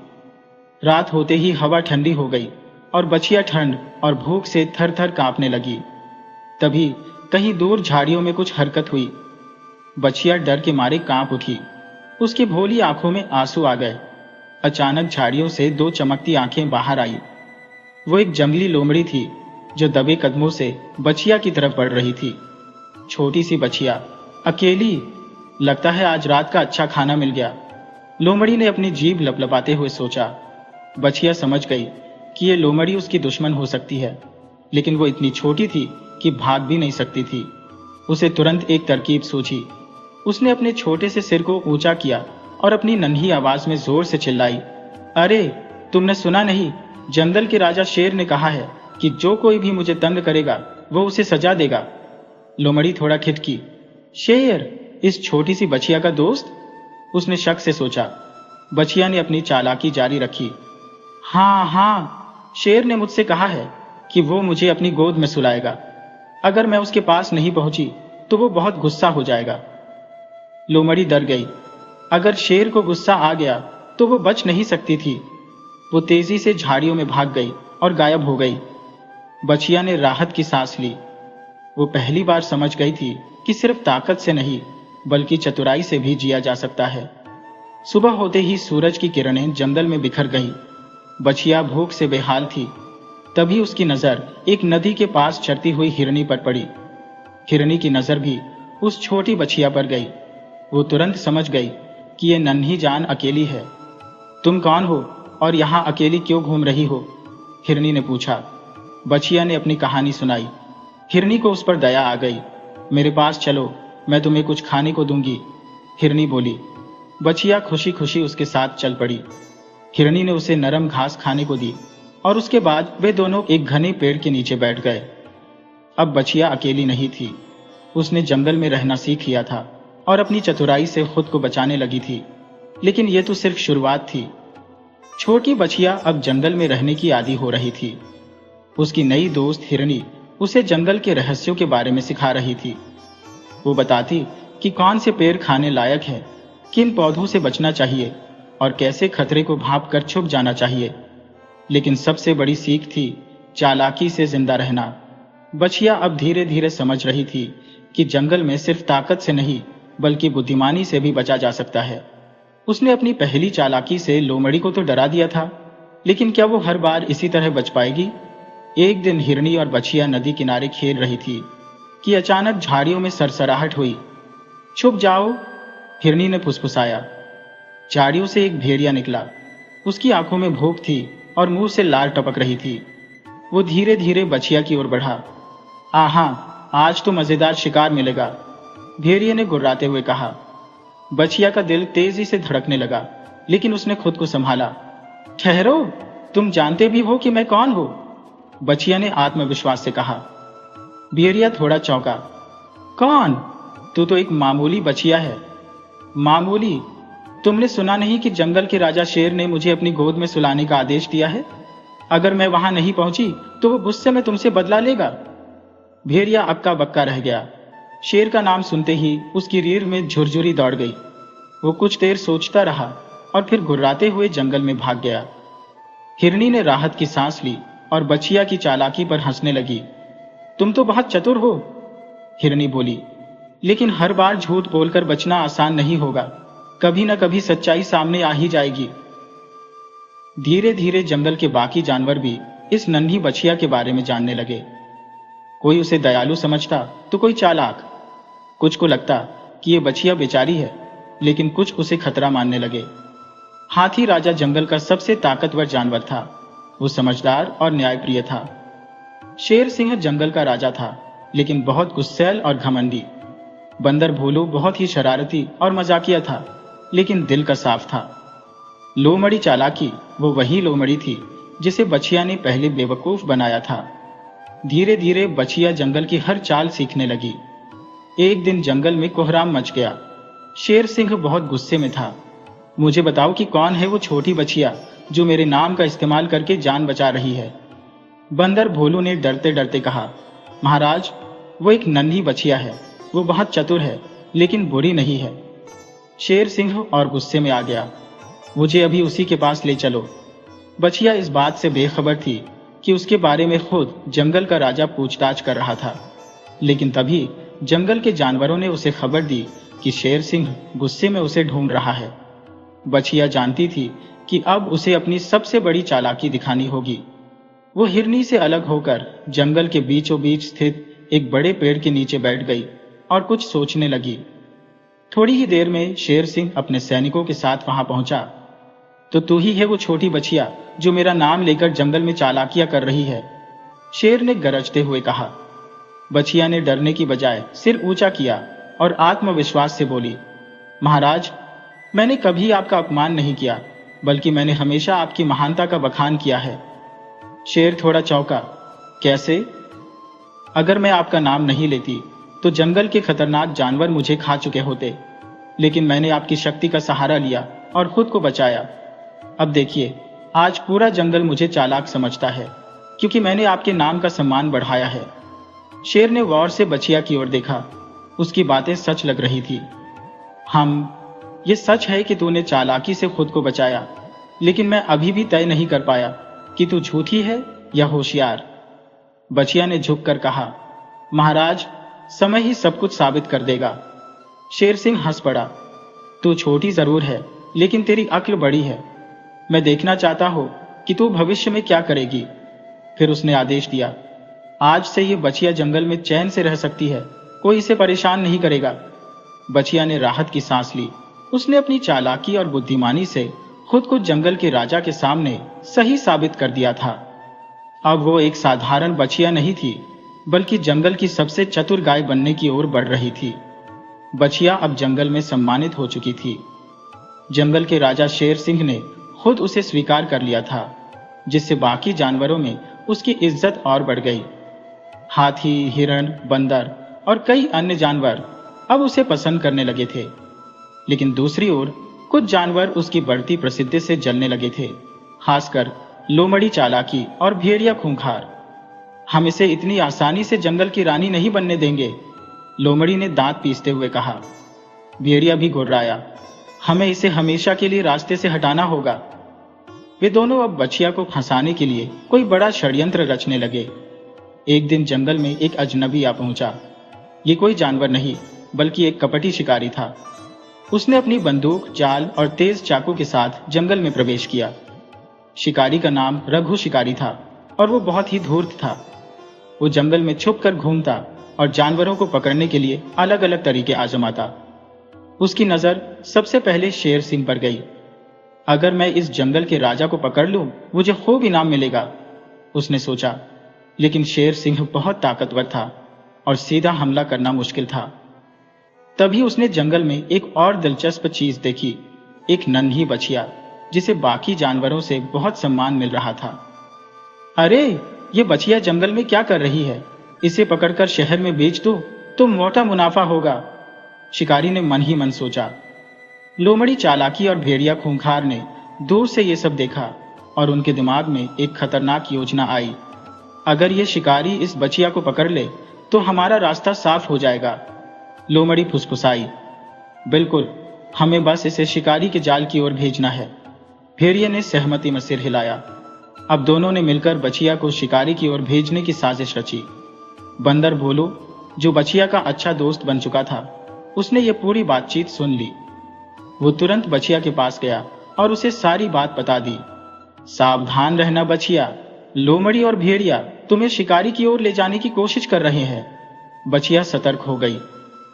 रात होते ही हवा ठंडी हो गई और बछिया ठंड और भूख से थर थर कांपने लगी। तभी कहीं दूर झाड़ियों में कुछ हरकत हुई। बछिया डर के मारे कांप उठी। उसकी भोली आंखों में आंसू आ गए। अचानक झाड़ियों से दो चमकती आंखें बाहर आई। वो एक जंगली लोमड़ी थी जो दबे कदमों से बछिया की तरफ बढ़ रही थी। छोटी सी बछिया अकेली, लगता है आज रात का अच्छा खाना मिल गया, लोमड़ी ने अपनी जीभ लपलपाते हुए सोचा। बछिया समझ गई कि ये लोमड़ी उसकी दुश्मन हो सकती है, लेकिन वो इतनी छोटी थी कि भाग भी नहीं सकती थी। उसे तुरंत एक तरकीब सूझी। उसने अपने छोटे से सिर को ऊंचा किया और अपनी नन्ही आवाज में जोर से चिल्लाई, अरे तुमने सुना नहीं, जंगल के राजा शेर ने कहा है कि जो कोई भी मुझे तंग करेगा वो उसे सजा देगा। लोमड़ी थोड़ा खिटकी। शेर, इस छोटी सी बछिया का दोस्त? उसने शक से सोचा। बछिया ने अपनी चालाकी जारी रखी। हाँ हाँ, शेर ने मुझसे कहा है कि वो मुझे अपनी गोद में सुलाएगा। अगर मैं उसके पास नहीं पहुंची तो वो बहुत गुस्सा हो जाएगा। लोमड़ी डर गई। अगर शेर को गुस्सा आ गया तो वो बच नहीं सकती थी। वो तेजी से झाड़ियों में भाग गई और गायब हो गई। बछिया ने राहत की सांस ली। वो पहली बार समझ गई थी कि सिर्फ ताकत से नहीं बल्कि चतुराई से भी जिया जा सकता है। सुबह होते ही सूरज की किरणें जंगल में बिखर गईं। बछिया भूख से बेहाल थी। तभी उसकी नजर एक नदी के पास चरती हुई हिरनी पर पड़ी। हिरनी की नजर भी उस छोटी बछिया पर गई। वो तुरंत समझ गई कि ये नन्ही जान अकेली है। तुम कौन हो और यहाँ अकेली क्यों घूम रही हो? हिरनी ने पूछा। बछिया ने अपनी कहानी सुनाई। हिरनी को उस पर दया आ गई। मेरे पास चलो, मैं तुम्हें कुछ खाने को दूंगी, हिरनी बोली। बछिया खुशी खुशी उसके साथ चल पड़ी। हिरनी ने उसे नरम घास खाने को दी और उसके बाद वे दोनों एक घने पेड़ के नीचे बैठ गए। अब बछिया अकेली नहीं थी। उसने जंगल में रहना सीख लिया था और अपनी चतुराई से खुद को बचाने लगी थी। लेकिन यह तो सिर्फ शुरुआत थी। छोटी बछिया अब जंगल में रहने की आदी हो रही थी। उसकी नई दोस्त हिरनी उसे जंगल के रहस्यों के बारे में सिखा रही थी। वो बताती कि कौन से पेड़ खाने लायक है, किन पौधों से बचना चाहिए और कैसे खतरे को भांप कर छुप जाना चाहिए। लेकिन सबसे बड़ी सीख थी चालाकी से जिंदा रहना। बछिया अब धीरे धीरे समझ रही थी कि जंगल में सिर्फ ताकत से नहीं बल्कि बुद्धिमानी से भी बचा जा सकता है। उसने अपनी पहली चालाकी से लोमड़ी को तो डरा दिया था, लेकिन क्या वो हर बार इसी तरह बच पाएगी? एक दिन हिरनी और बछिया नदी किनारे खेल रही थी कि अचानक झाड़ियों में सरसराहट हुई। छुप जाओ, हिरनी ने फुसफुसाया। झाड़ियों से एक भेड़िया निकला। उसकी आंखों में भूख थी और मुंह से लार टपक रही थी। वो धीरे धीरे बछिया की ओर बढ़ा। आहा, आज तो मजेदार शिकार मिलेगा, भेड़िए ने गुर्राते हुए कहा। बछिया का दिल तेजी से धड़कने लगा, लेकिन उसने खुद को संभाला। ठहरो, तुम जानते भी हो कि मैं कौन हूं? बछिया ने आत्मविश्वास से कहा। भेड़िया थोड़ा चौंका। कौन? तू तो एक मामूली बछिया है। मामूली? तुमने सुना नहीं कि जंगल के राजा शेर ने मुझे अपनी गोद में सुलाने का आदेश दिया है? अगर मैं वहां नहीं पहुंची तो वो गुस्से में तुमसे बदला लेगा। भेड़िया अक्का बक्का रह गया। शेर का नाम सुनते ही उसकी रीढ़ में झुरझुरी दौड़ गई। वो कुछ देर सोचता रहा और फिर गुर्राते हुए जंगल में भाग गया। हिरनी ने राहत की सांस ली और बछिया की चालाकी पर हंसने लगी। तुम तो बहुत चतुर हो, हिरनी बोली, लेकिन हर बार झूठ बोलकर बचना आसान नहीं होगा। कभी न कभी सच्चाई सामने आ ही जाएगी। धीरे धीरे जंगल के बाकी जानवर भी इस नन्ही बछिया के बारे में जानने लगे। कोई उसे दयालु समझता तो कोई चालाक। कुछ को लगता कि ये बछिया बेचारी है, लेकिन कुछ उसे खतरा मानने लगे। हाथी राजा जंगल का सबसे ताकतवर जानवर था। वो समझदार और न्यायप्रिय था। शेर सिंह जंगल का राजा था, लेकिन बहुत गुस्सैल और घमंडी। बंदर भोलू बहुत ही शरारती और मजाकिया था, लेकिन दिल का साफ था। लोमड़ी चालाकी वो वही लोमड़ी थी जिसे बछिया ने पहले बेवकूफ बनाया था। धीरे धीरे बछिया जंगल की हर चाल सीखने लगी। एक दिन जंगल में कोहराम मच गया। शेर सिंह बहुत गुस्से में था। मुझे बताओ कि कौन है वो छोटी बछिया जो मेरे नाम का इस्तेमाल करके जान बचा रही है? बंदर भोलू ने डरते डरते कहा। महाराज, वो एक नन्ही बछिया है। वो बहुत चतुर है, लेकिन बुरी नहीं है। शेर सिंह और गुस्से में आ गया। मुझे अभी उसी के पास ले चलो। बछिया इस बात से बेखबर थी कि उसके बारे में खुद जंगल का राजा पूछताछ कर रहा था। लेकिन तभी जंगल के जानवरों ने उसे खबर दी कि शेर सिंह गुस्से में उसे ढूंढ रहा है। बछिया जानती थी कि अब उसे अपनी सबसे बड़ी चालाकी दिखानी होगी। वो हिरनी से अलग होकर जंगल के बीचों बीच स्थित एक बड़े पेड़ के नीचे बैठ गई और कुछ सोचने लगी। थोड़ी ही देर में शेर सिंह अपने सैनिकों के साथ वहां पहुंचा। तो तू ही है वो छोटी बछिया जो मेरा नाम लेकर जंगल में चालाकियां कर रही है? शेर ने गरजते हुए कहा। बछिया ने डरने की बजाय सिर ऊंचा किया और आत्मविश्वास से बोली, महाराज, मैंने कभी आपका अपमान नहीं किया, बल्कि मैंने हमेशा आपकी महानता का बखान किया है। शेर थोड़ा चौंका, कैसे? अगर मैं आपका नाम नहीं लेती तो जंगल के खतरनाक जानवर मुझे खा चुके होते, लेकिन मैंने आपकी शक्ति का सहारा लिया और खुद को बचाया। अब देखिए, आज पूरा जंगल मुझे चालाक समझता है, क्योंकि मैंने आपके नाम का सम्मान बढ़ाया है। शेर ने गौर से बछिया की ओर देखा। उसकी बातें सच लग रही थी। ये सच है कि तूने चालाकी से खुद को बचाया, लेकिन मैं अभी भी तय नहीं कर पाया कि तू झूठी है या होशियार। बछिया ने झुककर कहा, महाराज, समय ही सब कुछ साबित कर देगा। शेर सिंह हंस पड़ा। तू छोटी जरूर है, लेकिन तेरी अक्ल बड़ी है। मैं देखना चाहता हूं कि तू भविष्य में क्या करेगी। फिर उसने आदेश दिया, आज से ये बछिया जंगल में चैन से रह सकती है, कोई इसे परेशान नहीं करेगा। बछिया ने राहत की सांस ली। उसने अपनी चालाकी और बुद्धिमानी से खुद को जंगल के राजा के सामने सही साबित कर दिया था। अब वो एक साधारण बछिया नहीं थी, बल्कि जंगल की सबसे चतुर गाय बनने की ओर बढ़ रही थी। बछिया अब जंगल में सम्मानित हो चुकी थी। जंगल के राजा शेर सिंह ने खुद उसे स्वीकार कर लिया था, जिससे बाकी जानवरों में उसकी इज्जत और बढ़ गई। हाथी, हिरण, बंदर और कई अन्य जानवर अब उसे पसंद करने लगे थे। लेकिन दूसरी ओर कुछ जानवर उसकी बढ़ती प्रसिद्धि से जलने लगे थे, खासकर लोमड़ी चालाकी और भेड़िया खूंखार। हम इसे इतनी आसानी से जंगल की रानी नहीं बनने देंगे, लोमड़ी ने दांत पीसते हुए कहा। भेड़िया भी घुर्राया, हमें इसे हमेशा के लिए रास्ते से हटाना होगा। वे दोनों अब बछिया को फंसाने के लिए कोई बड़ा षड्यंत्र रचने लगे। एक दिन जंगल में एक अजनबी आ पहुंचा। ये कोई जानवर नहीं, बल्कि एक कपटी शिकारी था। उसने अपनी बंदूक, जाल और तेज चाकू के साथ जंगल में प्रवेश किया। शिकारी का नाम रघु शिकारी था और वो बहुत ही धूर्त था। वो जंगल में छुपकर घूमता और जानवरों को पकड़ने के लिए अलग अलग तरीके आजमाता। उसकी नजर सबसे पहले शेर सिंह पर गई। अगर मैं इस जंगल के राजा को पकड़ लूं, मुझे खूब इनाम मिलेगा, उसने सोचा। लेकिन शेर सिंह बहुत ताकतवर था और सीधा हमला करना मुश्किल था। तभी उसने जंगल में एक और दिलचस्प चीज देखी, एक नन्ही बछिया जिसे बाकी जानवरों से बहुत सम्मान मिल रहा था। अरे, ये बछिया जंगल में क्या कर रही है? इसे पकड़कर शहर में बेच दो तो मोटा मुनाफा होगा, शिकारी ने मन ही मन सोचा। लोमड़ी चालाकी और भेड़िया खूंखार ने दूर से ये सब देखा और उनके दिमाग में एक खतरनाक योजना आई। अगर ये शिकारी इस बछिया को पकड़ ले तो हमारा रास्ता साफ हो जाएगा, लोमड़ी फुसफुसाई। बिल्कुल, हमें बस इसे शिकारी के जाल की ओर भेजना है। भेड़िए ने सहमति में सिर हिलाया। अब दोनों ने मिलकर बछिया को शिकारी की ओर भेजने की साजिश रची। बंदर भोलू, जो बछिया का अच्छा दोस्त बन चुका था, उसने ये पूरी बातचीत सुन ली। वो तुरंत बछिया के पास गया और उसे सारी बात बता दी। सावधान रहना बछिया, लोमड़ी और भेड़िया तुम्हें शिकारी की ओर ले जाने की कोशिश कर रहे हैं। बछिया सतर्क हो गई।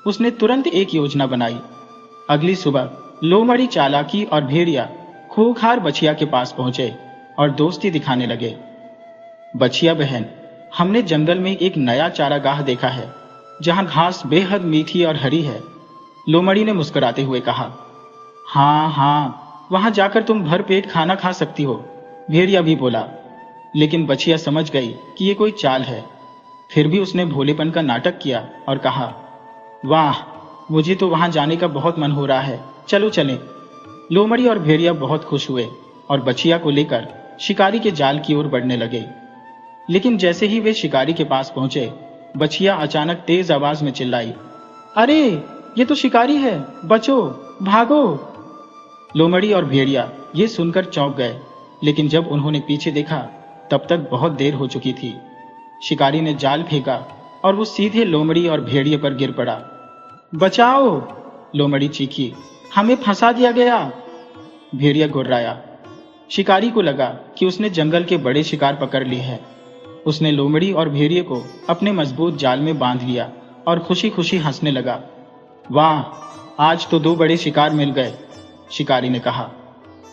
उसने तुरंत एक योजना बनाई। अगली सुबह लोमड़ी चालाकी और भेड़िया खूंखार बछिया के पास पहुंचे और दोस्ती दिखाने लगे। बछिया बहन, हमने जंगल में एक नया चारागाह देखा है, जहां घास बेहद मीठी और हरी है, लोमड़ी ने मुस्कुराते हुए कहा। हाँ, वहां जाकर तुम भर पेट खाना खा सकती हो, भेड़िया भी बोला। लेकिन बछिया समझ गई कि ये कोई चाल है। फिर भी उसने भोलेपन का नाटक किया और कहा, वाह, मुझे तो वहां जाने का बहुत मन हो रहा है, चलो चलें। लोमड़ी और भेड़िया बहुत खुश हुए और बछिया को लेकर शिकारी के जाल की ओर बढ़ने लगे। लेकिन जैसे ही वे शिकारी के पास पहुंचे, बछिया अचानक तेज आवाज में चिल्लाई, अरे, ये तो शिकारी है, बचो, भागो। लोमड़ी और भेड़िया ये सुनकर चौंक गए, लेकिन जब उन्होंने पीछे देखा तब तक बहुत देर हो चुकी थी। शिकारी ने जाल फेंका और वो सीधे लोमड़ी और भेड़िए पर गिर पड़ा। बचाओ, लोमड़ी चीखी, हमें फंसा दिया गया। भेड़िया घुर्राया। शिकारी को लगा कि उसने जंगल के बड़े शिकार पकड़ लिए हैं। उसने लोमड़ी और भेड़िए को अपने मजबूत जाल में बांध लिया और खुशी खुशी हंसने लगा। वाह, आज तो 2 बड़े शिकार मिल गए, शिकारी ने कहा।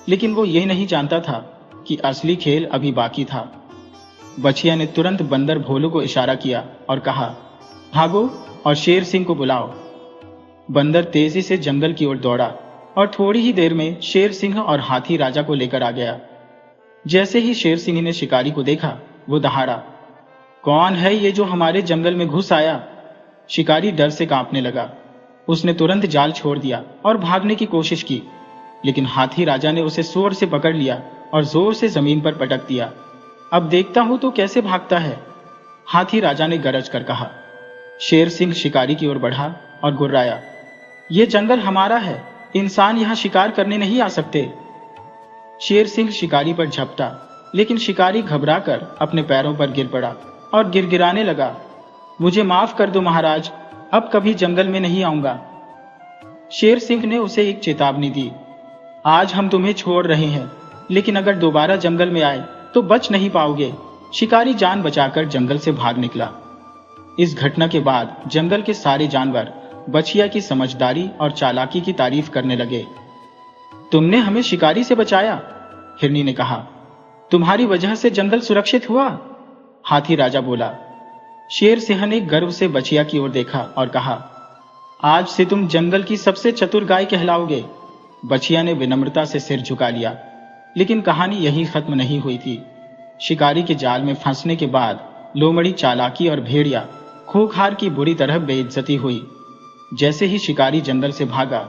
लेकिन वो ये नहीं जानता था कि असली खेल अभी बाकी था। बछिया ने तुरंत बंदर भोलू को इशारा किया और कहा, भागो और शेर सिंह को बुलाओ। बंदर तेजी से जंगल की ओर दौड़ा और थोड़ी ही देर में शेर सिंह और हाथी राजा को लेकर आ गया। जैसे ही शेर सिंह ने शिकारी को देखा, वो दहाड़ा, कौन है ये जो हमारे जंगल में घुस आया? शिकारी डर से कांपने लगा। उसने तुरंत जाल छोड़ दिया और भागने की कोशिश की, लेकिन हाथी राजा ने उसे जोर से पकड़ लिया और जोर से जमीन पर पटक दिया। अब देखता हूं तो कैसे भागता है, हाथी राजा ने गरज कर कहा। शेर सिंह शिकारी की ओर बढ़ा और गुर्राया, ये जंगल हमारा है, इंसान यहां शिकार करने नहीं आ सकते। शेर सिंह शिकारी पर झपटा, लेकिन शिकारी घबराकर अपने पैरों पर गिर पड़ा और गिड़गिड़ाने लगा, मुझे माफ कर दो महाराज, अब कभी जंगल में नहीं आऊंगा। शेर सिंह ने उसे एक चेतावनी दी, आज हम तुम्हें छोड़ रहे हैं, लेकिन अगर दोबारा जंगल में आए तो बच नहीं पाओगे। शिकारी जान बचाकर जंगल से भाग निकला। इस घटना के बाद जंगल के सारे जानवर बछिया की समझदारी और चालाकी की तारीफ करने लगे। तुमने हमें शिकारी से बचाया, हिरनी ने कहा। तुम्हारी वजह से जंगल सुरक्षित हुआ, हाथी राजा बोला। शेर सिंह ने गर्व से बछिया की ओर देखा और कहा, आज से तुम जंगल की सबसे चतुर गाय कहलाओगे। बछिया ने विनम्रता से सिर झुका लिया, लेकिन कहानी यहीं खत्म नहीं हुई थी। शिकारी के जाल में फंसने के बाद लोमड़ी, चालाकी और भेड़िया खूंखार की बुरी तरह बेइज्जती हुई। जैसे ही शिकारी जंगल से भागा,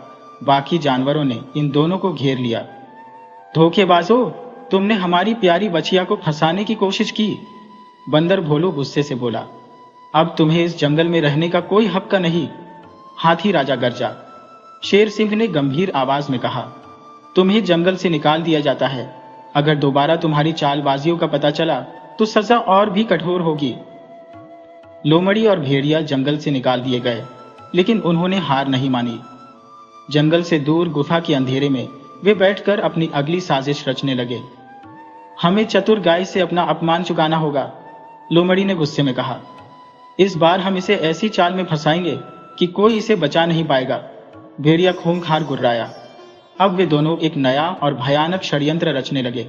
बाकी जानवरों ने इन दोनों को घेर लिया। धोखेबाजों, तुमने हमारी प्यारी बछिया को फंसाने की कोशिश की, बंदर भोलू गुस्से से बोला। अब तुम्हें इस जंगल में रहने का कोई हक नहीं, हाथी राजा गरजा। शेर सिंह ने गंभीर आवाज में कहा, तुम्हें जंगल से निकाल दिया जाता है। अगर दोबारा तुम्हारी चालबाजियों का पता चला तो सजा और भी कठोर होगी। लोमड़ी और भेड़िया जंगल से निकाल दिए गए, लेकिन उन्होंने हार नहीं मानी। जंगल से दूर गुफा के अंधेरे में वे बैठकर अपनी अगली साजिश रचने लगे। हमें चतुर गाय से अपना अपमान चुकाना होगा, लोमड़ी ने गुस्से में कहा। इस बार हम इसे ऐसी चाल में फंसाएंगे कि कोई इसे बचा नहीं पाएगा, भेड़िया खूंखार गुर्राया। अब वे दोनों एक नया और भयानक षड्यंत्र रचने लगे।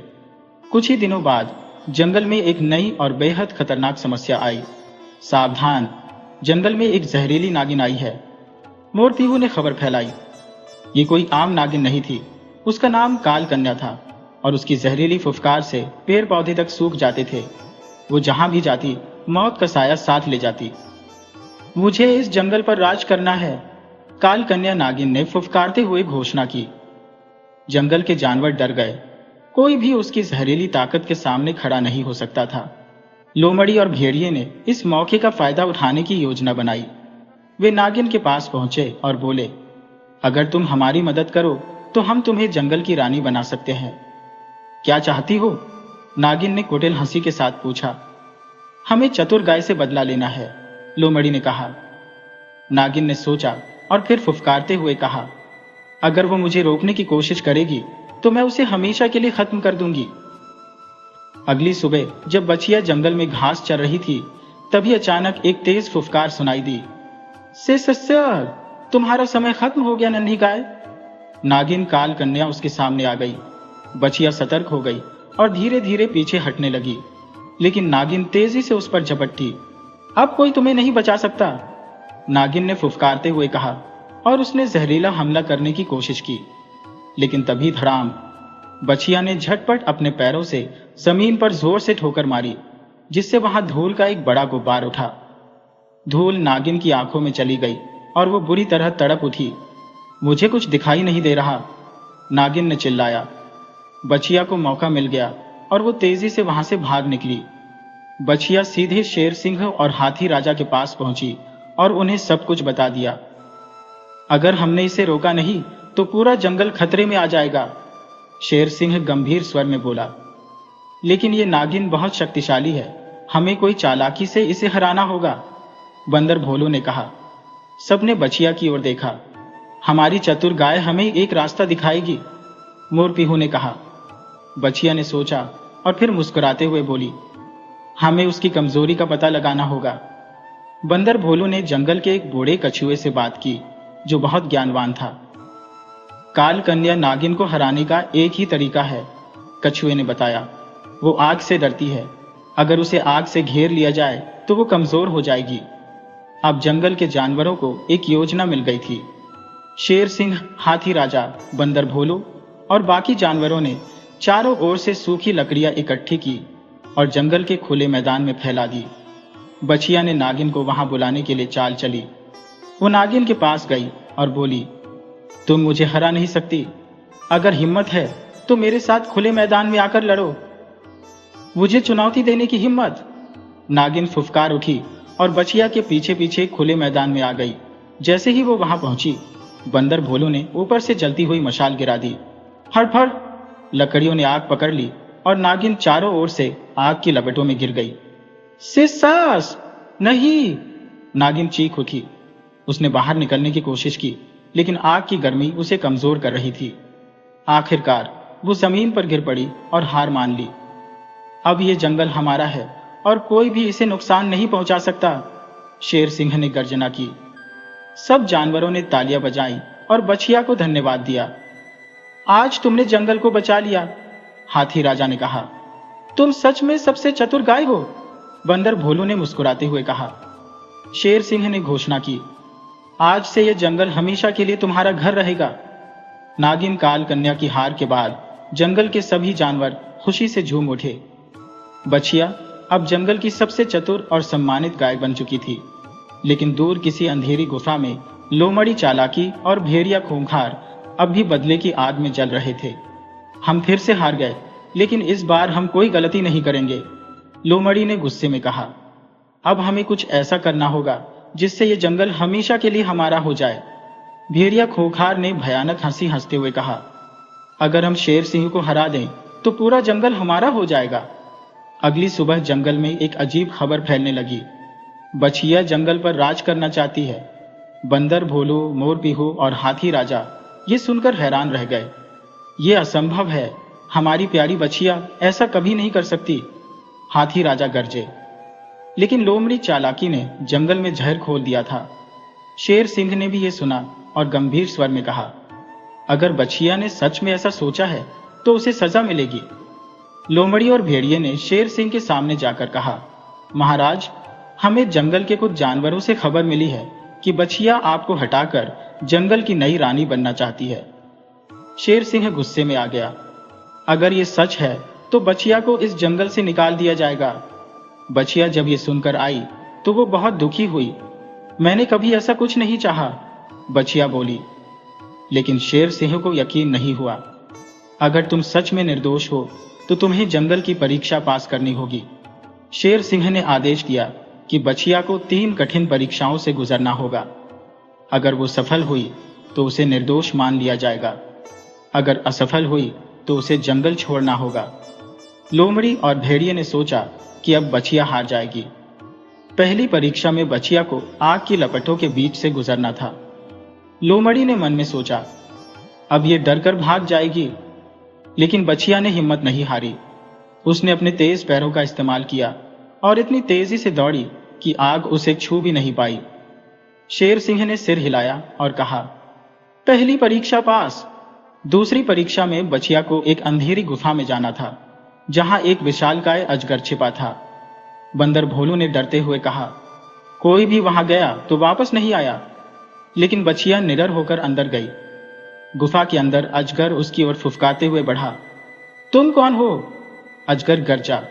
कुछ ही दिनों बाद जंगल में एक नई और बेहद खतरनाक समस्या आई। सावधान, जंगल में एक जहरीली नागिन आई है। मोरपीहू ने खबर फैलाई। ये कोई आम नागिन नहीं थी, उसका नाम काल कन्या था और उसकी जहरीली फुफकार से पेड़ पौधे तक सूख जाते थे। वो जहां भी जाती मौत का साया साथ ले जाती। मुझे इस जंगल पर राज करना है, काल कन्या नागिन ने फुफकारते हुए घोषणा की। जंगल के जानवर डर गए, कोई भी उसकी जहरीली ताकत के सामने खड़ा नहीं हो सकता था। लोमड़ी और भेड़िए ने इस मौके का फायदा उठाने की योजना बनाई। वे नागिन के पास पहुंचे और बोले, अगर तुम हमारी मदद करो तो हम तुम्हें जंगल की रानी बना सकते हैं। क्या चाहती हो? नागिन ने कुटिल हंसी के साथ पूछा। हमें चतुर गाय से बदला लेना है, लोमड़ी ने कहा। नागिन ने सोचा और फिर फुफकारते हुए कहा, अगर वो मुझे रोकने की कोशिश करेगी तो मैं उसे हमेशा के लिए खत्म कर दूंगी। अगली सुबह जब बछिया जंगल में घास चर रही थी, तभी अचानक एक तेज फुफकार सुनाई दी। सर, तुम्हारा समय खत्म हो गया नन्ही गाय। नागिन काल कन्या उसके सामने आ गई। बछिया सतर्क हो गई और धीरे धीरे पीछे हटने लगी, लेकिन नागिन तेजी से उस पर झपटी। अब कोई तुम्हें नहीं बचा सकता, नागिन ने फुफकारते हुए कहा और उसने जहरीला हमला करने की कोशिश की। लेकिन तभी धड़ाम, बछिया ने झटपट अपने पैरों से जमीन पर जोर से ठोकर मारी, जिससे वहां धूल का एक बड़ा गुब्बार उठा। धूल नागिन की आंखों में चली गई और वो बुरी तरह तड़प उठी। मुझे कुछ दिखाई नहीं दे रहा, नागिन ने चिल्लाया। बछिया को मौका मिल गया और वो तेजी से वहां से भाग निकली। बछिया सीधे शेर सिंह और हाथी राजा के पास पहुंची और उन्हें सब कुछ बता दिया। अगर हमने इसे रोका नहीं तो पूरा जंगल खतरे में आ जाएगा, शेर सिंह गंभीर स्वर में बोला। लेकिन ये नागिन बहुत शक्तिशाली है, हमें कोई चालाकी से इसे हराना होगा, बंदर भोलू ने कहा। सबने बछिया की ओर देखा। हमारी चतुर गाय हमें एक रास्ता दिखाएगी, मोरपीहू ने कहा। बछिया ने सोचा और फिर मुस्कुराते हुए बोली, हमें उसकी कमजोरी का पता लगाना होगा। बंदर भोलू ने जंगल के एक बूढ़े कछुए से बात की, जो बहुत ज्ञानवान था। काल कन्या नागिन को हराने का एक ही तरीका है, कछुए ने बताया। वो आग से डरती है, अगर उसे आग से घेर लिया जाए तो वो कमजोर हो जाएगी। अब जंगल के जानवरों को एक योजना मिल गई थी। शेर सिंह, हाथी राजा, बंदर भोलू और बाकी जानवरों ने चारों ओर से सूखी लकड़ियां इकट्ठी की और जंगल के खुले मैदान में फैला दी। बछिया ने नागिन को वहां बुलाने के लिए चाल चली। वो नागिन के पास गई और बोली, तुम मुझे हरा नहीं सकती। अगर हिम्मत है तो मेरे साथ खुले मैदान में आकर लड़ो। मुझे चुनौती देने की हिम्मत। नागिन फुफकार उठी और बछिया के पीछे पीछे खुले मैदान में आ गई। जैसे ही वो वहां पहुंची, बंदर भोलू ने ऊपर से जलती हुई मशाल गिरा दी। फड़ लकड़ियों ने आग पकड़ ली और नागिन चारों ओर से आग की लपेटों में गिर गई। सिसास नहीं! नागिन चीख उठी। उसने बाहर निकलने की कोशिश की, लेकिन आग की गर्मी उसे कमजोर कर रही थी। आखिरकार वो जमीन पर गिर पड़ी और हार मान ली। अब ये जंगल हमारा है और कोई भी इसे नुकसान नहीं पहुंचा सकता, शेर सिंह ने गर्जना की। सब जानवरों ने तालियां बजाई और बछिया को धन्यवाद दिया। आज तुमने जंगल को बचा लिया, हाथी राजा ने कहा। तुम सच में सबसे चतुर गाय हो, बंदर भोलू ने मुस्कुराते हुए कहा। शेर सिंह ने घोषणा की, आज से यह जंगल हमेशा के लिए तुम्हारा घर रहेगा। नागिन काल कन्या की हार के बाद जंगल के सभी जानवर खुशी से झूम उठे। बछिया अब जंगल की सबसे चतुर और सम्मानित गाय बन चुकी थी। लेकिन दूर किसी अंधेरी गुफा में लोमड़ी चालाकी और भेड़िया खूंखार अब भी बदले की आग में जल रहे थे। हम फिर से हार गए, लेकिन इस बार हम कोई गलती नहीं करेंगे, लोमड़ी ने गुस्से में कहा। अब हमें कुछ ऐसा करना होगा जिससे ये जंगल हमेशा के लिए हमारा हो जाए। भेड़िया खूंखार ने भयानक हंसी हंसते हुए कहा, अगर हम शेर सिंह को हरा दें तो पूरा जंगल हमारा हो जाएगा। अगली सुबह जंगल में एक अजीब खबर फैलने लगी। बछिया जंगल पर राज करना चाहती है। बंदर भोलू, मोर पीहू और हाथी राजा ये सुनकर हैरान रह गए। ये असंभव है, हमारी प्यारी बछिया ऐसा कभी नहीं कर सकती, हाथी राजा गरजे। लेकिन लोमड़ी चालाकी ने जंगल में जहर खोल दिया था। शेर सिंह ने भी ये सुना और गंभीर स्वर में कहा, अगर बछिया ने सच में ऐसा सोचा है तो उसे सजा मिलेगी। लोमड़ी और भेड़िए ने शेर सिंह के सामने जाकर कहा, महाराज, हमें जंगल के कुछ जानवरों से खबर मिली है कि बछिया आपको हटाकर जंगल की नई रानी बनना चाहती है। शेर सिंह गुस्से में आ गया। अगर ये सच है तो बछिया को इस जंगल से निकाल दिया जाएगा। बछिया जब ये सुनकर आई तो वो बहुत दुखी हुई। मैंने कभी ऐसा कुछ नहीं चाहा, बछिया बोली। लेकिन शेर सिंह को यकीन नहीं हुआ। अगर तुम सच में निर्दोष हो तो तुम्हें जंगल की परीक्षा पास करनी होगी। शेर सिंह ने आदेश दिया कि बछिया को 3 कठिन परीक्षाओं से गुजरना होगा। अगर वो सफल हुई तो उसे निर्दोष मान लिया जाएगा। अगर असफल हुई तो उसे जंगल छोड़ना होगा। लोमड़ी और भेड़िए ने सोचा कि अब बछिया हार जाएगी। पहली परीक्षा में बछिया को आग की लपटों के बीच से गुजरना था। लोमड़ी ने मन में सोचा, अब ये डरकर भाग जाएगी। लेकिन बछिया ने हिम्मत नहीं हारी। उसने अपने तेज पैरों का इस्तेमाल किया और इतनी तेजी से दौड़ी कि आग उसे छू भी नहीं पाई। शेर सिंह ने सिर हिलाया और कहा, पहली परीक्षा पास। दूसरी परीक्षा में बछिया को एक अंधेरी गुफा में जाना था, जहां एक विशालकाय अजगर छिपा था। बंदर भोलू ने डरते हुए कहा, कोई भी वहां गया तो वापस नहीं आया। लेकिन बछिया निडर होकर अंदर गई। गुफा के अंदर अजगर उसकी ओर फुफकारते हुए बढ़ा। तुम कौन हो? अजगर गरजा।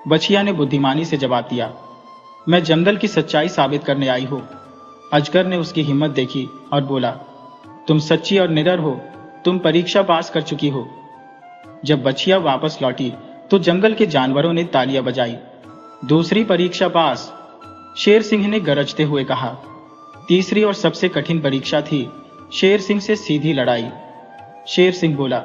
बछिया ने बुद्धिमानी से जवाब दिया, मैं जंगल की सच्चाई साबित करने आई हूं। अजगर ने उसकी हिम्मत देखी और बोला, तुम सच्ची और निडर हो, तुम परीक्षा पास कर चुकी हो। जब बछिया वापस लौटी तो जंगल के जानवरों ने तालियां बजाई। दूसरी परीक्षा पास, शेर सिंह ने गरजते हुए कहा। तीसरी और सबसे कठिन परीक्षा थी शेर सिंह से सीधी लड़ाई। शेर सिंह बोला,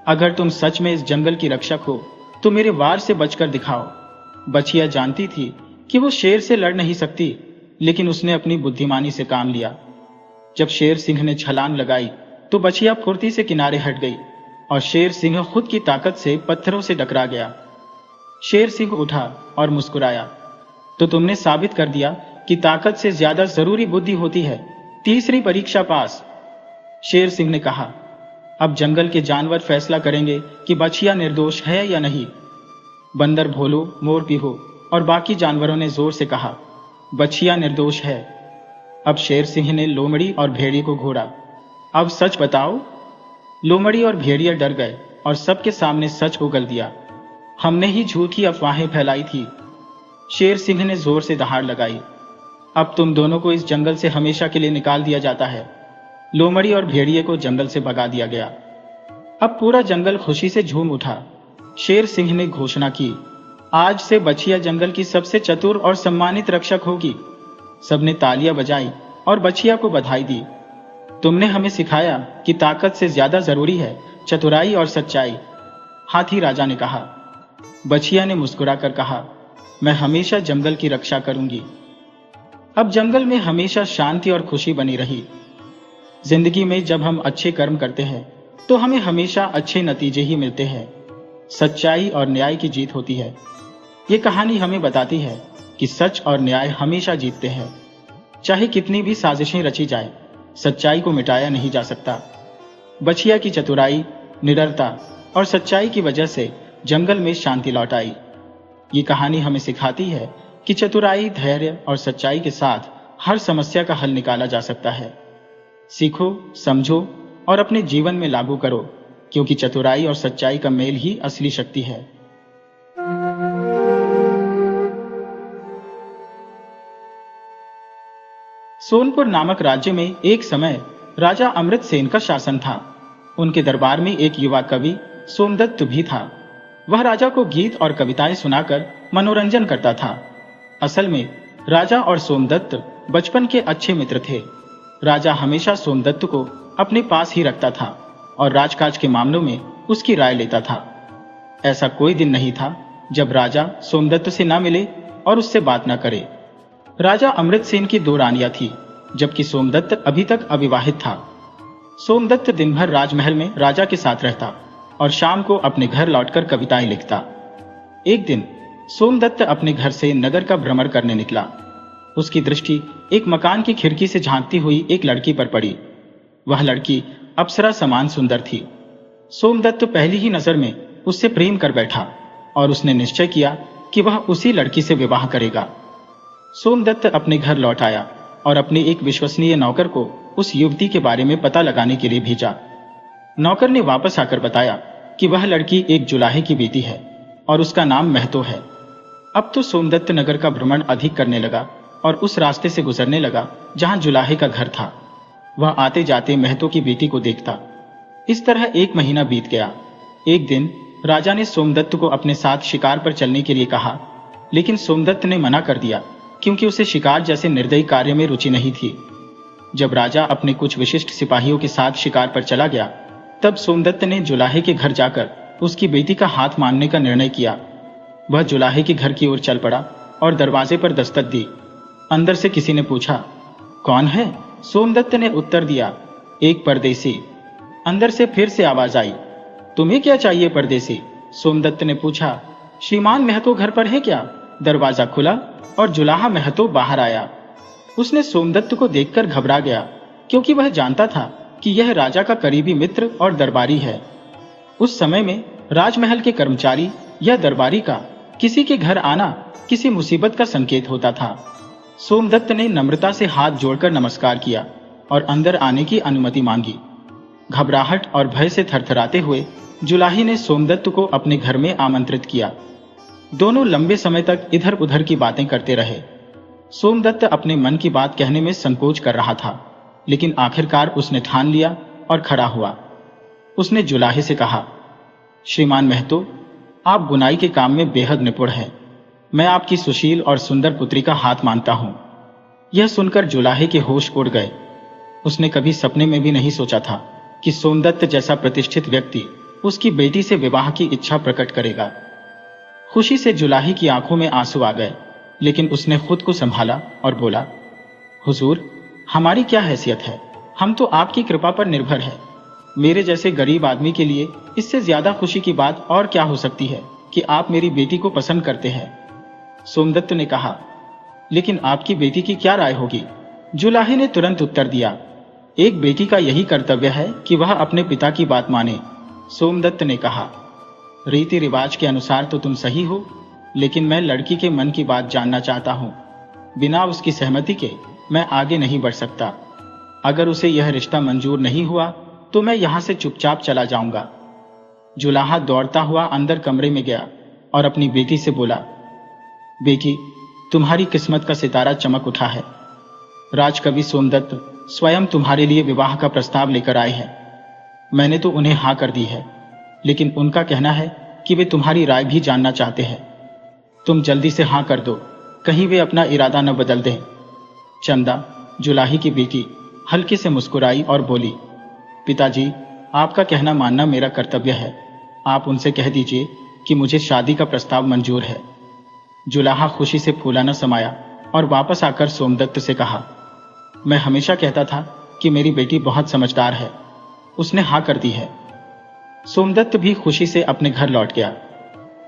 अगर तुम सच में इस जंगल की रक्षक हो तो मेरे वार से बचकर दिखाओ। बछिया जानती थी कि वो शेर से लड़ नहीं सकती, लेकिन उसने अपनी बुद्धिमानी से काम लिया। जब शेर सिंह ने छलांग लगाई तो बछिया फुर्ती से किनारे हट गई और शेर सिंह खुद की ताकत से पत्थरों से टकरा गया। शेर सिंह उठा और मुस्कुराया, तो तुमने साबित कर दिया कि ताकत से ज्यादा जरूरी बुद्धि होती है। तीसरी परीक्षा पास, शेर सिंह ने कहा। अब जंगल के जानवर फैसला करेंगे कि बछिया निर्दोष है या नहीं। बंदर भोलू, मोर पीहू और बाकी जानवरों ने जोर से कहा, बछिया निर्दोष है। अब शेर सिंह ने लोमड़ी और भेड़िए को घूरा। अब सच बताओ। लोमड़ी और भेड़िया डर गए और सबके सामने सच उगल दिया। हमने ही झूठी अफवाहें फैलाई थी। शेर सिंह ने जोर से दहाड़ लगाई। अब तुम दोनों को इस जंगल से हमेशा के लिए निकाल दिया जाता है। लोमड़ी और भेड़िए को जंगल से भगा दिया गया। अब पूरा जंगल खुशी से झूम उठा। शेर सिंह ने घोषणा की, आज से बछिया जंगल की सबसे चतुर और सम्मानित रक्षक होगी। सबने तालियां बजाई और बछिया को बधाई दी। तुमने हमें सिखाया कि ताकत से ज्यादा जरूरी है चतुराई और सच्चाई, हाथी राजा ने कहा। बछिया ने मुस्कुराकर कहा, मैं हमेशा जंगल की रक्षा करूंगी। अब जंगल में हमेशा शांति और खुशी बनी रही। जिंदगी में जब हम अच्छे कर्म करते हैं तो हमें हमेशा अच्छे नतीजे ही मिलते हैं। सच्चाई और न्याय की जीत होती है। ये कहानी हमें बताती है कि सच और न्याय हमेशा जीतते हैं। चाहे कितनी भी साजिशें रची जाए, सच्चाई को मिटाया नहीं जा सकता। बछिया की चतुराई, निडरता और सच्चाई की वजह से जंगल में शांति लौट आई। ये कहानी हमें सिखाती है कि चतुराई, धैर्य और सच्चाई के साथ हर समस्या का हल निकाला जा सकता है। सीखो, समझो और अपने जीवन में लागू करो, क्योंकि चतुराई और सच्चाई का मेल ही असली शक्ति है। सोनपुर नामक राज्य में एक समय राजा अमृतसेन का शासन था। उनके दरबार में एक युवा कवि सोमदत्त भी था। वह राजा को गीत और कविताएं सुनाकर मनोरंजन करता था। असल में राजा और सोमदत्त बचपन के अच्छे मित्र थे। राजा हमेशा सोमदत्त को अपने पास ही रखता था और राजकाज के मामलों में उसकी राय लेता था। ऐसा कोई दिन नहीं था जब राजा सोमदत्त से ना मिले और उससे बात ना करे। राजा अमृतसेन की 2 रानियां थी, जबकि सोमदत्त अभी तक अविवाहित था। सोमदत्त दिन भर राजमहल में राजा के साथ रहता और शाम को अपने घर लौटकर कविताएं लिखता। एक दिन सोमदत्त अपने घर से नगर का भ्रमण करने निकला। उसकी दृष्टि एक मकान की खिड़की से झांकती हुई एक लड़की पर पड़ी। वह लड़की अप्सरा समान सुंदर थी। सोमदत्त पहली ही नजर में उससे प्रेम कर बैठा और उसने निश्चय किया कि वह उसी लड़की से विवाह करेगा। सोमदत्त अपने घर लौट आया और अपने एक विश्वसनीय नौकर को उस युवती के बारे में पता लगाने के लिए भेजा। नौकर ने वापस आकर बताया कि वह लड़की एक जुलाहे की बेटी है और उसका नाम महतो है। अब तो सोमदत्त नगर का भ्रमण अधिक करने लगा और उस रास्ते से गुजरने लगा जहां जुलाहे का घर था। वह आते जाते महतो की बेटी को देखता। इस तरह 1 महीना बीत गया। एक दिन राजा ने सोमदत्त को अपने साथ शिकार पर चलने के लिए कहा, लेकिन सोमदत्त ने मना कर दिया क्योंकि उसे शिकार जैसे निर्दयी कार्य में रुचि नहीं थी। जब राजा अपने कुछ विशिष्ट सिपाहियों के साथ शिकार पर चला गया, तब सोमदत्त ने जुलाहे के घर जाकर उसकी बेटी का हाथ मांगने का निर्णय किया। वह जुलाहे के घर की ओर चल पड़ा और दरवाजे पर दस्तक दी। अंदर से किसी ने पूछा, कौन है? सोमदत्त ने उत्तर दिया, एक परदेसी। अंदर से फिर से आवाज आई, तुम्हें क्या चाहिए परदेसी? सोमदत्त ने पूछा, श्रीमान महतो घर पर है क्या? दरवाजा खुला और जुलाहा महतो बाहर आया। उसने सोमदत्त को देखकर घबरा गया, क्योंकि वह जानता था कि यह राजा का करीबी मित्र और दरबारी है। उस समय में राजमहल के कर्मचारी या दरबारी का किसी के घर आना किसी मुसीबत का संकेत होता था। सोमदत्त ने नम्रता से हाथ जोड़कर नमस्कार किया और अंदर आने की अनुमति मांगी। घबराहट और भय से थरथराते हुए जुलाही ने सोमदत्त को अपने घर में आमंत्रित किया। दोनों लंबे समय तक इधर उधर की बातें करते रहे। सोमदत्त अपने मन की बात कहने में संकोच कर रहा था, लेकिन आखिरकार उसने ठान लिया और खड़ा हुआ। उसने जुलाहे से कहा, श्रीमान महतो, आप बुनाई के काम में बेहद निपुण हैं। मैं आपकी सुशील और सुंदर पुत्री का हाथ मांगता हूं। यह सुनकर जुलाहे के होश उड़ गए। उसने कभी सपने में भी नहीं सोचा था कि सोमदत्त जैसा प्रतिष्ठित व्यक्ति उसकी बेटी से विवाह की इच्छा प्रकट करेगा। खुशी से जुलाही की आंखों में आंसू आ गए, लेकिन उसने खुद को संभाला और बोला, हुजूर, हमारी क्या हैसियत है? हम तो आपकी कृपा पर निर्भर है। मेरे जैसे गरीब आदमी के लिए इससे ज्यादा खुशी की बात और क्या हो सकती है कि आप मेरी बेटी को पसंद करते हैं। सोमदत्त ने कहा, लेकिन आपकी बेटी की क्या राय होगी? जुलाहे ने तुरंत उत्तर दिया, एक बेटी का यही कर्तव्य है कि वह अपने पिता की बात माने। सोमदत्त ने कहा, रीति रिवाज के अनुसार तो तुम सही हो, लेकिन मैं लड़की के मन की बात जानना चाहता हूं। बिना उसकी सहमति के मैं आगे नहीं बढ़ सकता। अगर उसे यह रिश्ता मंजूर नहीं हुआ तो मैं यहां से चुपचाप चला जाऊंगा। जुलाहा दौड़ता हुआ अंदर कमरे में गया और अपनी बेटी से बोला, बेटी, तुम्हारी किस्मत का सितारा चमक उठा है। राजकवि सोमदत्त स्वयं तुम्हारे लिए विवाह का प्रस्ताव लेकर आए हैं। मैंने तो उन्हें हाँ कर दी है, लेकिन उनका कहना है कि वे तुम्हारी राय भी जानना चाहते हैं। तुम जल्दी से हाँ कर दो, कहीं वे अपना इरादा न बदल दें। चंदा, जुलाही की बेटी, हल्के से मुस्कुराई और बोली, पिताजी, आपका कहना मानना मेरा कर्तव्य है। आप उनसे कह दीजिए कि मुझे शादी का प्रस्ताव मंजूर है। जुलाहा खुशी से फूला न समाया और वापस आकर सोमदत्त से कहा, मैं हमेशा कहता था कि मेरी बेटी बहुत समझदार है, उसने हाँ कर दी है। सोमदत्त भी खुशी से अपने घर लौट गया।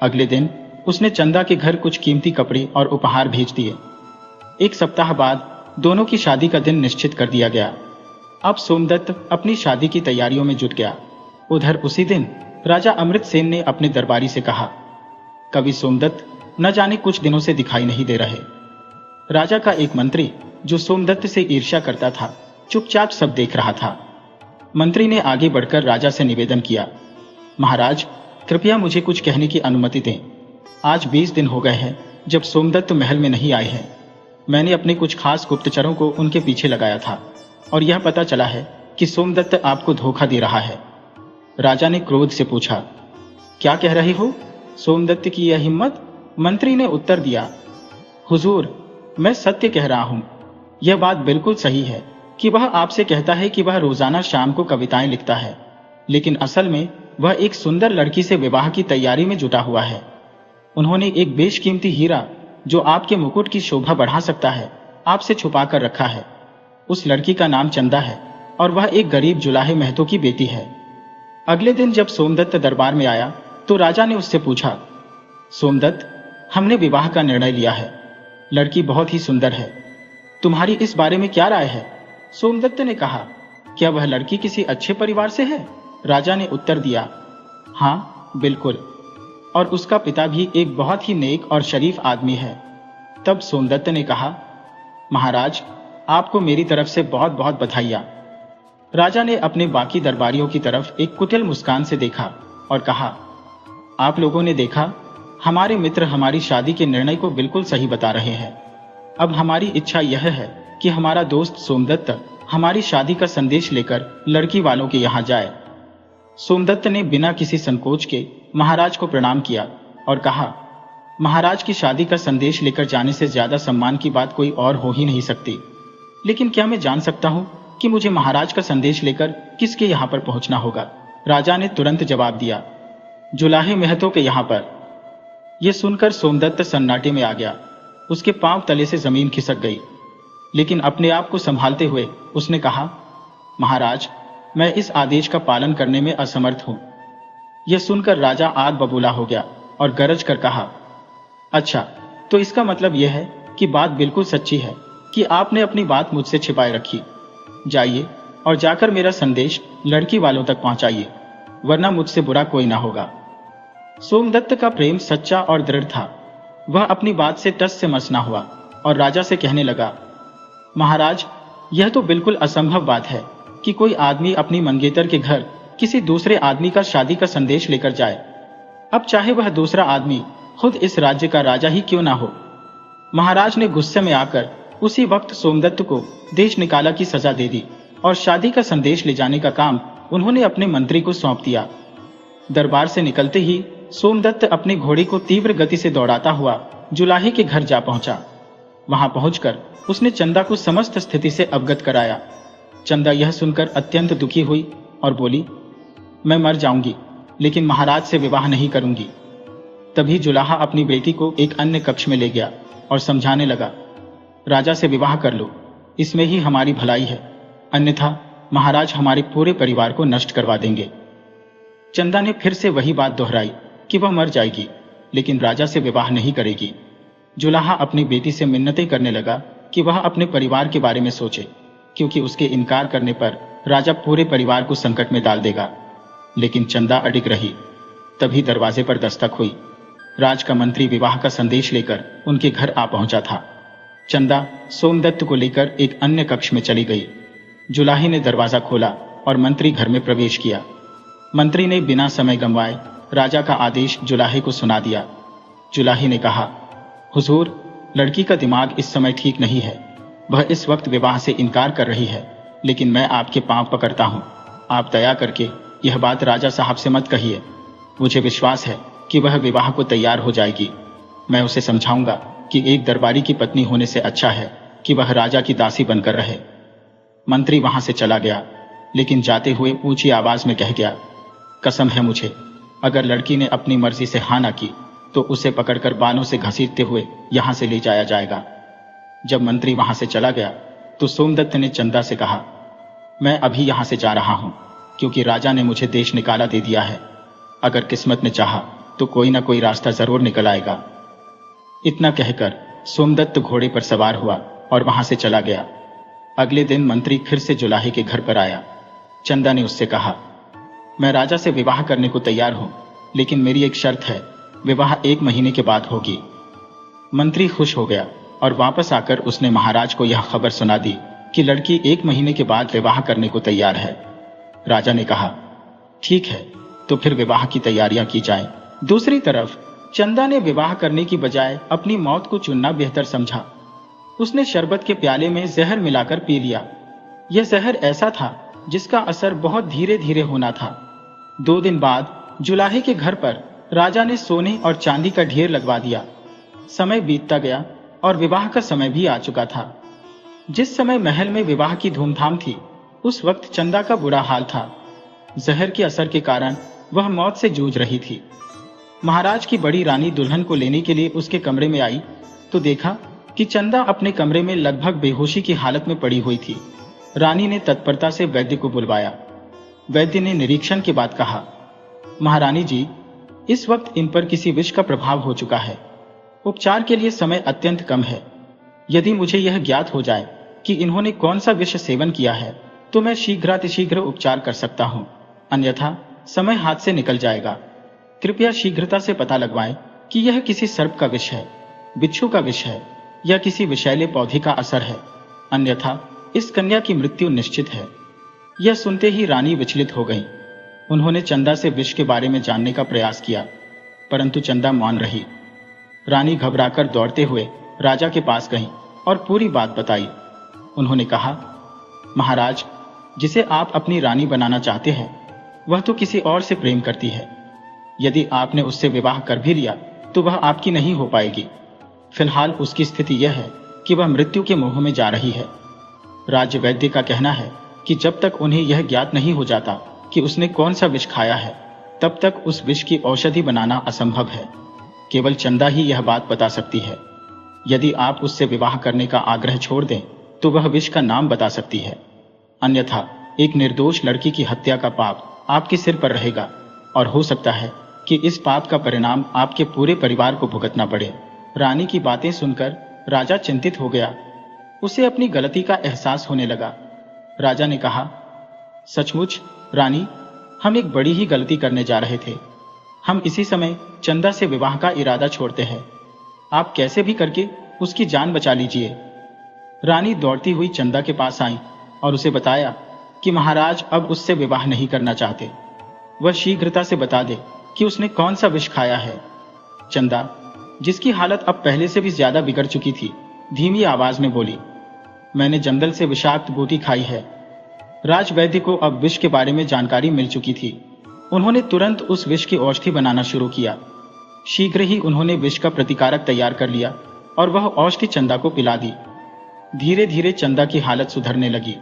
अगले दिन उसने चंदा के घर कुछ कीमती कपड़े और उपहार भेज दिए। एक सप्ताह बाद दोनों की शादी का दिन निश्चित कर दिया गया। अब सोमदत्त अपनी शादी की तैयारियों में जुट गया। उधर उसी दिन राजा अमृतसेन ने अपने दरबारी से कहा, कवि सोमदत्त न जाने कुछ दिनों से दिखाई नहीं दे रहे। राजा का एक मंत्री जो सोमदत्त से ईर्ष्या करता था, चुपचाप सब देख रहा था। मंत्री ने आगे बढ़कर राजा से निवेदन किया, महाराज, कृपया मुझे कुछ कहने की अनुमति दें। आज 20 दिन हो गए हैं जब सोमदत्त महल में नहीं आए हैं। मैंने अपने कुछ खास गुप्तचरों को उनके पीछे लगाया था और यह पता चला है कि सोमदत्त आपको धोखा दे रहा है। राजा ने क्रोध से पूछा, क्या कह रहे हो? सोमदत्त की यह हिम्मत? मंत्री ने उत्तर दिया, हुजूर, मैं सत्य कह रहा हूं। यह बात बिल्कुल सही है कि वह आपसे कहता है कि वह रोजाना शाम को कविताएं लिखता है, लेकिन असल में वह एक सुंदर लड़की से विवाह की तैयारी में जुटा हुआ है। उन्होंने एक बेशकीमती हीरा जो आपके मुकुट की शोभा बढ़ा सकता है, आपसे छुपा कर रखा है। उस लड़की का नाम चंदा है और वह एक गरीब जुलाहे महतो की बेटी है। अगले दिन जब सोमदत्त दरबार में आया तो राजा ने उससे पूछा, सोमदत्त, हमने विवाह का निर्णय लिया है। लड़की बहुत ही सुंदर है, तुम्हारी इस बारे में क्या राय है? सोमदत्त ने कहा, क्या वह लड़की किसी अच्छे परिवार से है? राजा ने उत्तर दिया, हाँ बिल्कुल, और उसका पिता भी एक बहुत ही नेक और शरीफ आदमी है। तब सोमदत्त ने कहा, महाराज, आपको मेरी तरफ से बहुत बहुत बधाइयां। राजा ने अपने बाकी दरबारियों की तरफ एक कुटिल मुस्कान से देखा और कहा, आप लोगों ने देखा, हमारे मित्र हमारी शादी के निर्णय को बिल्कुल सही बता रहे हैं। अब हमारी इच्छा यह है कि हमारा दोस्त सोमदत्त हमारी शादी का संदेश लेकर लड़की वालों के यहाँ जाए। सोमदत्त ने बिना किसी संकोच के महाराज को प्रणाम किया और कहा, महाराज की शादी का संदेश लेकर जाने से ज्यादा सम्मान की बात कोई और हो ही नहीं सकती। लेकिन क्या मैं जान सकता हूं कि मुझे महाराज का संदेश लेकर किसके यहाँ पर पहुंचना होगा? राजा ने तुरंत जवाब दिया, जुलाहे महतो के यहाँ पर। यह सुनकर सोमदत्त सन्नाटे में आ गया। उसके पांव तले से जमीन खिसक गई, लेकिन अपने आप को संभालते हुए उसने कहा, महाराज, मैं इस आदेश का पालन करने में असमर्थ हूं। यह सुनकर राजा आग बबूला हो गया और गरज कर कहा, अच्छा, तो इसका मतलब यह है कि बात बिल्कुल सच्ची है कि आपने अपनी बात मुझसे छिपाए रखी। जाइए और जाकर मेरा संदेश लड़की वालों तक पहुंचाइए, वरना मुझसे बुरा कोई ना होगा। सोमदत्त का प्रेम सच्चा और दृढ़ था। वह अपनी बात से टस से मस ना हुआ और राजा से कहने लगा, महाराज, यह तो बिल्कुल असंभव बात है कि कोई आदमी अपनी मंगेतर के घर किसी दूसरे आदमी का शादी का संदेश लेकर जाए, अब चाहे वह दूसरा आदमी खुद इस राज्य का राजा ही क्यों ना हो। महाराज ने गुस्से में आकर उसी वक्त सोमदत्त को देश निकाला की सजा दे दी और शादी का संदेश ले जाने का काम उन्होंने अपने मंत्री को सौंप दिया। दरबार से निकलते ही सोमदत्त अपने घोड़े को तीव्र गति से दौड़ाता हुआ जुलाहे के घर जा पहुंचा। वहां पहुंचकर उसने चंदा को समस्त स्थिति से अवगत कराया। चंदा यह सुनकर अत्यंत दुखी हुई और बोली, मैं मर जाऊंगी, लेकिन महाराज से विवाह नहीं करूंगी। तभी जुलाहा अपनी बेटी को एक अन्य कक्ष में ले गया और समझाने लगा, राजा से विवाह कर लो, इसमें ही हमारी भलाई है, अन्यथा महाराज हमारे पूरे परिवार को नष्ट करवा देंगे। चंदा ने फिर से वही बात दोहराई कि वह मर जाएगी, लेकिन राजा से विवाह नहीं करेगी। जुलाहा अपनी बेटी से मिन्नतें करने लगा कि वह अपने परिवार के बारे में सोचे, क्योंकि उसके इनकार करने पर राजा पूरे परिवार को संकट में डाल देगा। लेकिन चंदा अडिग रही। तभी दरवाजे पर दस्तक हुई। राज का मंत्री विवाह का संदेश लेकर उनके घर आ पहुंचा था। चंदा सोमदत्त को लेकर एक अन्य कक्ष में चली गई। जुलाहे ने दरवाजा खोला और मंत्री घर में प्रवेश किया। मंत्री ने बिना समय गंवाए राजा का आदेश जुलाहे को सुना दिया। जुलाहे ने कहा, हुजूर, लड़की का दिमाग इस समय ठीक नहीं है। वह इस वक्त विवाह से इनकार कर रही है, लेकिन मैं आपके पांव पकड़ता हूँ, आप दया करके यह बात राजा साहब से मत कहिए। मुझे विश्वास है कि वह विवाह को तैयार हो जाएगी। मैं उसे समझाऊंगा कि एक दरबारी की पत्नी होने से अच्छा है कि वह राजा की दासी बनकर रहे। मंत्री वहां से चला गया, लेकिन जाते हुए ऊंची आवाज में कह गया, कसम है मुझे, अगर लड़की ने अपनी मर्जी से हाँ ना की तो उसे पकड़कर बालों से घसीटते हुए यहां से ले जाया जाएगा। जब मंत्री वहां से चला गया तो सोमदत्त ने चंदा से कहा, मैं अभी यहां से जा रहा हूं, क्योंकि राजा ने मुझे देश निकाला दे दिया है। अगर किस्मत ने चाहा तो कोई ना कोई रास्ता जरूर निकल आएगा। इतना कहकर सोमदत्त घोड़े पर सवार हुआ और वहां से चला गया। अगले दिन मंत्री फिर से जुलाहे के घर पर आया। चंदा ने उससे कहा, मैं राजा से विवाह करने को तैयार हूं, लेकिन मेरी एक शर्त है, विवाह 1 महीने के बाद होगी। मंत्री खुश हो गया और वापस आकर उसने महाराज को यह खबर सुना दी कि लड़की 1 महीने के बाद विवाह करने को तैयार है। राजा ने कहा, ठीक है, तो फिर विवाह की तैयारियां की जाएं। दूसरी तरफ चंदा ने विवाह करने की बजाय अपनी मौत को चुनना बेहतर समझा। उसने शरबत के प्याले में जहर मिलाकर पी लिया। यह जहर ऐसा था जिसका असर बहुत धीरे धीरे होना था। 2 दिन बाद जुलाहे के घर पर राजा ने सोने और चांदी का ढेर लगवा दिया। समय बीतता गया और विवाह का समय भी आ चुका था। जिस समय महल में विवाह की धूमधाम थी, उस वक्त चंदा का बुरा हाल था। जहर के असर के कारण वह मौत से जूझ रही थी। महाराज की बड़ी रानी दुल्हन को लेने के लिए उसके कमरे में आई तो देखा कि चंदा अपने कमरे में लगभग बेहोशी की हालत में पड़ी हुई थी। रानी ने तत्परता से वैद्य को बुलवाया। वैद्य ने निरीक्षण के बाद कहा, महारानी जी, इस वक्त इन पर किसी विष का प्रभाव हो चुका है। उपचार के लिए समय अत्यंत कम है। यदि मुझे यह ज्ञात हो जाए कि इन्होंने कौन सा विष सेवन किया है तो मैं शीघ्रातिशीघ्र उपचार कर सकता हूं, अन्यथा समय हाथ से निकल जाएगा। कृपया शीघ्रता से पता लगवाएं कि यह किसी सर्प का विष है, बिच्छू का विष है या किसी विषैले पौधे का असर है, अन्यथा इस कन्या की मृत्यु निश्चित है। यह सुनते ही रानी विचलित हो गई। उन्होंने चंदा से विष के बारे में जानने का प्रयास किया, परंतु चंदा मौन रही। रानी घबराकर दौड़ते हुए राजा के पास गईं और पूरी बात बताई। उन्होंने कहा, महाराज, जिसे आप अपनी रानी बनाना चाहते हैं वह तो किसी और से प्रेम करती है। यदि आपने उससे विवाह कर भी लिया तो वह आपकी नहीं हो पाएगी। फिलहाल उसकी स्थिति यह है कि वह मृत्यु के मुंह में जा रही है। राज्य वैद्य का कहना है कि जब तक उन्हें यह ज्ञात नहीं हो जाता कि उसने कौन सा विष खाया है, तब तक उस विष की औषधि बनाना असंभव है। केवल चंदा ही यह बात बता सकती है। यदि आप उससे विवाह करने का आग्रह छोड़ दें तो वह विष का नाम बता सकती है, अन्यथा एक निर्दोष लड़की की हत्या का पाप आपके सिर पर रहेगा और हो सकता है कि इस पाप का परिणाम आपके पूरे परिवार को भुगतना पड़े। रानी की बातें सुनकर राजा चिंतित हो गया। उसे अपनी गलती का एहसास होने लगा। राजा ने कहा, सचमुच रानी, हम एक बड़ी ही गलती करने जा रहे थे। हम इसी समय चंदा से विवाह का इरादा छोड़ते हैं। आप कैसे भी करके उसकी जान बचा लीजिए। रानी दौड़ती हुई चंदा के पास आई और उसे बताया कि महाराज अब उससे विवाह नहीं करना चाहते। वह शीघ्रता से बता दे कि उसने कौन सा विष खाया है। चंदा, जिसकी हालत अब पहले से भी ज्यादा बिगड़ चुकी थी, धीमी आवाज में बोली, मैंने जंगल से विषाक्त बूटी खाई है। राजवैद्य को अब विष के बारे में जानकारी मिल चुकी थी। उन्होंने तुरंत उस विष की औषधि बनाना शुरू किया। शीघ्र ही उन्होंने विष का प्रतिकारक तैयार कर लिया और वह औषधि चंदा को पिला दी। धीरे धीरे चंदा की हालत सुधरने लगी।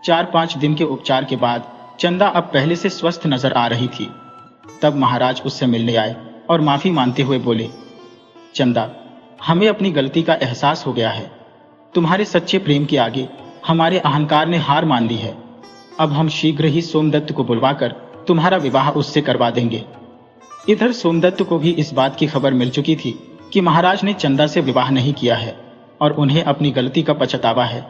4-5 दिन के उपचार के बाद चंदा अब पहले से स्वस्थ नजर आ रही थी। तब महाराज उससे मिलने आए और माफी मांगते हुए बोले, चंदा, हमें अपनी गलती का एहसास हो गया है। तुम्हारे सच्चे प्रेम के आगे हमारे अहंकार ने हार मान ली है। अब हम शीघ्र ही सोमदत्त को बुलवाकर तुम्हारा विवाह उससे करवा देंगे। इधर सोमदत्त को भी इस बात की खबर मिल चुकी थी कि महाराज ने चंदा से विवाह नहीं किया है और उन्हें अपनी गलती का पछतावा है।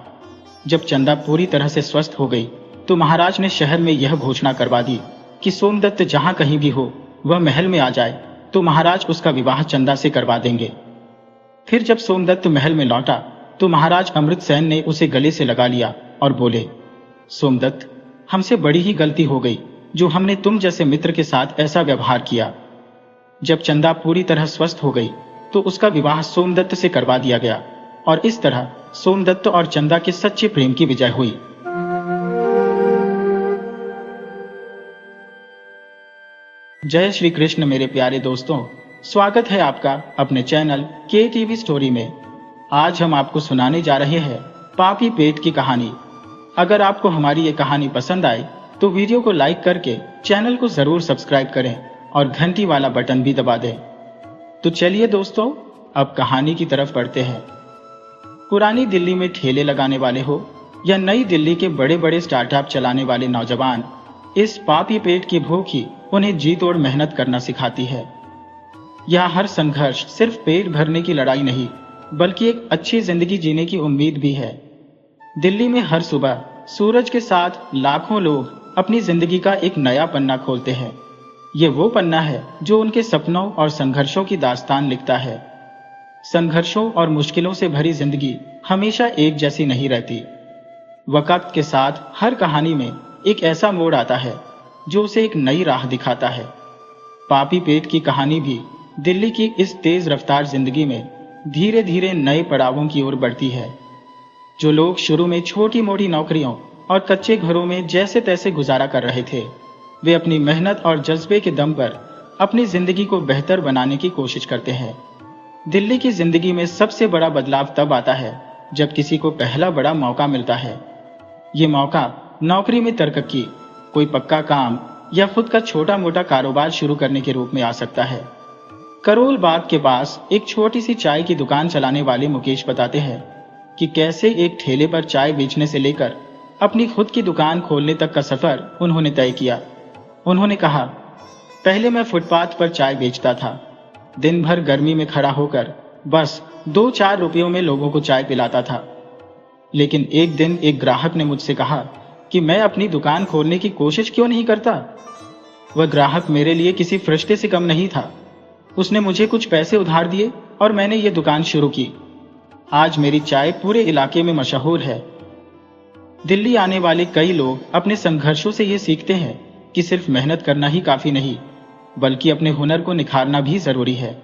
जब चंदा पूरी तरह से स्वस्थ हो गई तो महाराज ने शहर में यह घोषणा करवा दी कि सोमदत्त जहां कहीं भी हो वह महल में आ जाए तो महाराज उसका विवाह चंदा से करवा देंगे। फिर जब सोमदत्त महल में लौटा तो महाराज अमृतसेन ने उसे गले से लगा लिया और बोले, सोमदत्त, हमसे बड़ी ही गलती हो गई जो हमने तुम जैसे मित्र के साथ ऐसा व्यवहार किया। जब चंदा पूरी तरह स्वस्थ हो गई तो उसका विवाह सोमदत्त से करवा दिया गया और इस तरह सोमदत्त और चंदा के सच्चे प्रेम की विजय हुई। जय श्री कृष्ण मेरे प्यारे दोस्तों, स्वागत है आपका अपने चैनल के टीवी स्टोरी में। आज हम आपको सुनाने जा रहे हैं पापी पेट की कहानी। अगर आपको हमारी ये कहानी पसंद आए तो वीडियो को लाइक करके चैनल को जरूर सब्सक्राइब करें और घंटी वाला बटन भी दबा दें। तो चलिए दोस्तों, अब कहानी की तरफ बढ़ते हैं। पुरानी दिल्ली में ठेले लगाने वाले हो या नई दिल्ली के बड़े बड़े स्टार्टअप चलाने वाले नौजवान, इस पापी पेट की भूख ही उन्हें जी तोड़ मेहनत करना सिखाती है। यह हर संघर्ष सिर्फ पेट भरने की लड़ाई नहीं, बल्कि एक अच्छी जिंदगी जीने की उम्मीद भी है। दिल्ली में हर सुबह सूरज के साथ लाखों लोग अपनी जिंदगी का एक नया पन्ना खोलते हैं। ये वो पन्ना है जो उनके सपनों और संघर्षों की दास्तान लिखता है। संघर्षों और मुश्किलों से भरी जिंदगी हमेशा एक जैसी नहीं रहती। वक्त के साथ हर कहानी में एक ऐसा मोड़ आता है जो उसे एक नई राह दिखाता है। पापी पेट की कहानी भी दिल्ली की इस तेज रफ्तार जिंदगी में धीरे धीरे नए पड़ावों की ओर बढ़ती है। जो लोग शुरू में छोटी मोटी नौकरियों और कच्चे घरों में जैसे तैसे गुजारा कर रहे थे, वे अपनी मेहनत और जज्बे के दम पर अपनी जिंदगी को बेहतर बनाने की कोशिश करते हैं। दिल्ली की जिंदगी में सबसे बड़ा बदलाव तब आता है जब किसी को पहला बड़ा मौका मिलता है। ये मौका नौकरी में तरक्की, कोई पक्का काम या खुद का छोटा मोटा कारोबार शुरू करने के रूप में आ सकता है। करोल बाग के पास एक छोटी सी चाय की दुकान चलाने वाले मुकेश बताते हैं कि कैसे एक ठेले पर चाय बेचने से लेकर अपनी खुद की दुकान खोलने तक का सफर उन्होंने तय किया। उन्होंने कहा, पहले मैं फुटपाथ पर चाय बेचता था। दिन भर गर्मी में खड़ा होकर बस 2-4 रुपयों में लोगों को चाय पिलाता था। लेकिन एक दिन एक ग्राहक ने मुझसे कहा कि मैं अपनी दुकान खोलने की कोशिश क्यों नहीं करता। वह ग्राहक मेरे लिए किसी फरिश्ते से कम नहीं था। उसने मुझे कुछ पैसे उधार दिए और मैंने ये दुकान शुरू की। आज मेरी चाय पूरे इलाके में मशहूर है। दिल्ली आने वाले कई लोग अपने संघर्षों से ये सीखते हैं कि सिर्फ मेहनत करना ही काफी नहीं, बल्कि अपने हुनर को निखारना भी जरूरी है।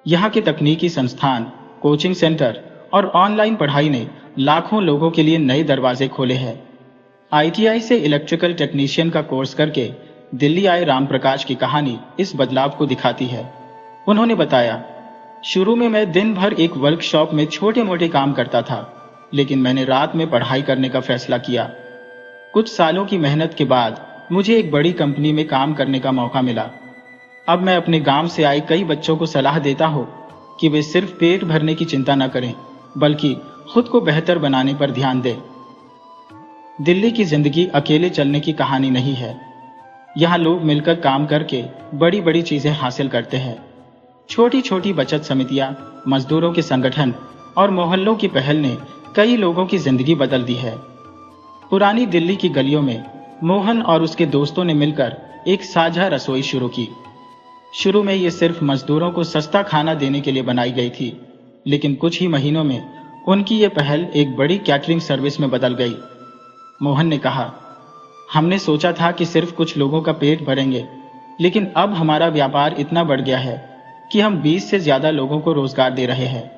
यहाँ के तकनीकी संस्थान, कोचिंग सेंटर और ऑनलाइन पढ़ाई ने लाखों लोगों के लिए नए दरवाजे खोले हैं। ITI से इलेक्ट्रिकल टेक्नीशियन का कोर्स करके दिल्ली आए राम प्रकाश की कहानी इस बदलाव को दिखाती है। उन्होंने बताया, शुरू में मैं दिन भर एक वर्कशॉप में छोटे मोटे काम करता था, लेकिन मैंने रात में पढ़ाई करने का फैसला किया। कुछ सालों की मेहनत के बाद मुझे एक बड़ी कंपनी में काम करने का मौका मिला। अब मैं अपने गांव से आए कई बच्चों को सलाह देता हूं कि वे सिर्फ पेट भरने की चिंता न करें, बल्कि खुद को बेहतर बनाने पर ध्यान दें। दिल्ली की जिंदगी अकेले चलने की कहानी नहीं है। यहाँ लोग मिलकर काम करके बड़ी बड़ी चीजें हासिल करते हैं। छोटी छोटी बचत समितियां, मजदूरों के संगठन और मोहल्लों की पहल ने कई लोगों की जिंदगी बदल दी है। पुरानी दिल्ली की गलियों में मोहन और उसके दोस्तों ने मिलकर एक साझा रसोई शुरू की। शुरू में ये सिर्फ मजदूरों को सस्ता खाना देने के लिए बनाई गई थी, लेकिन कुछ ही महीनों में उनकी ये पहल एक बड़ी कैटरिंग सर्विस में बदल गई। मोहन ने कहा, हमने सोचा था कि सिर्फ कुछ लोगों का पेट भरेंगे, लेकिन अब हमारा व्यापार इतना बढ़ गया है कि हम 20 से ज्यादा लोगों को रोजगार दे रहे हैं।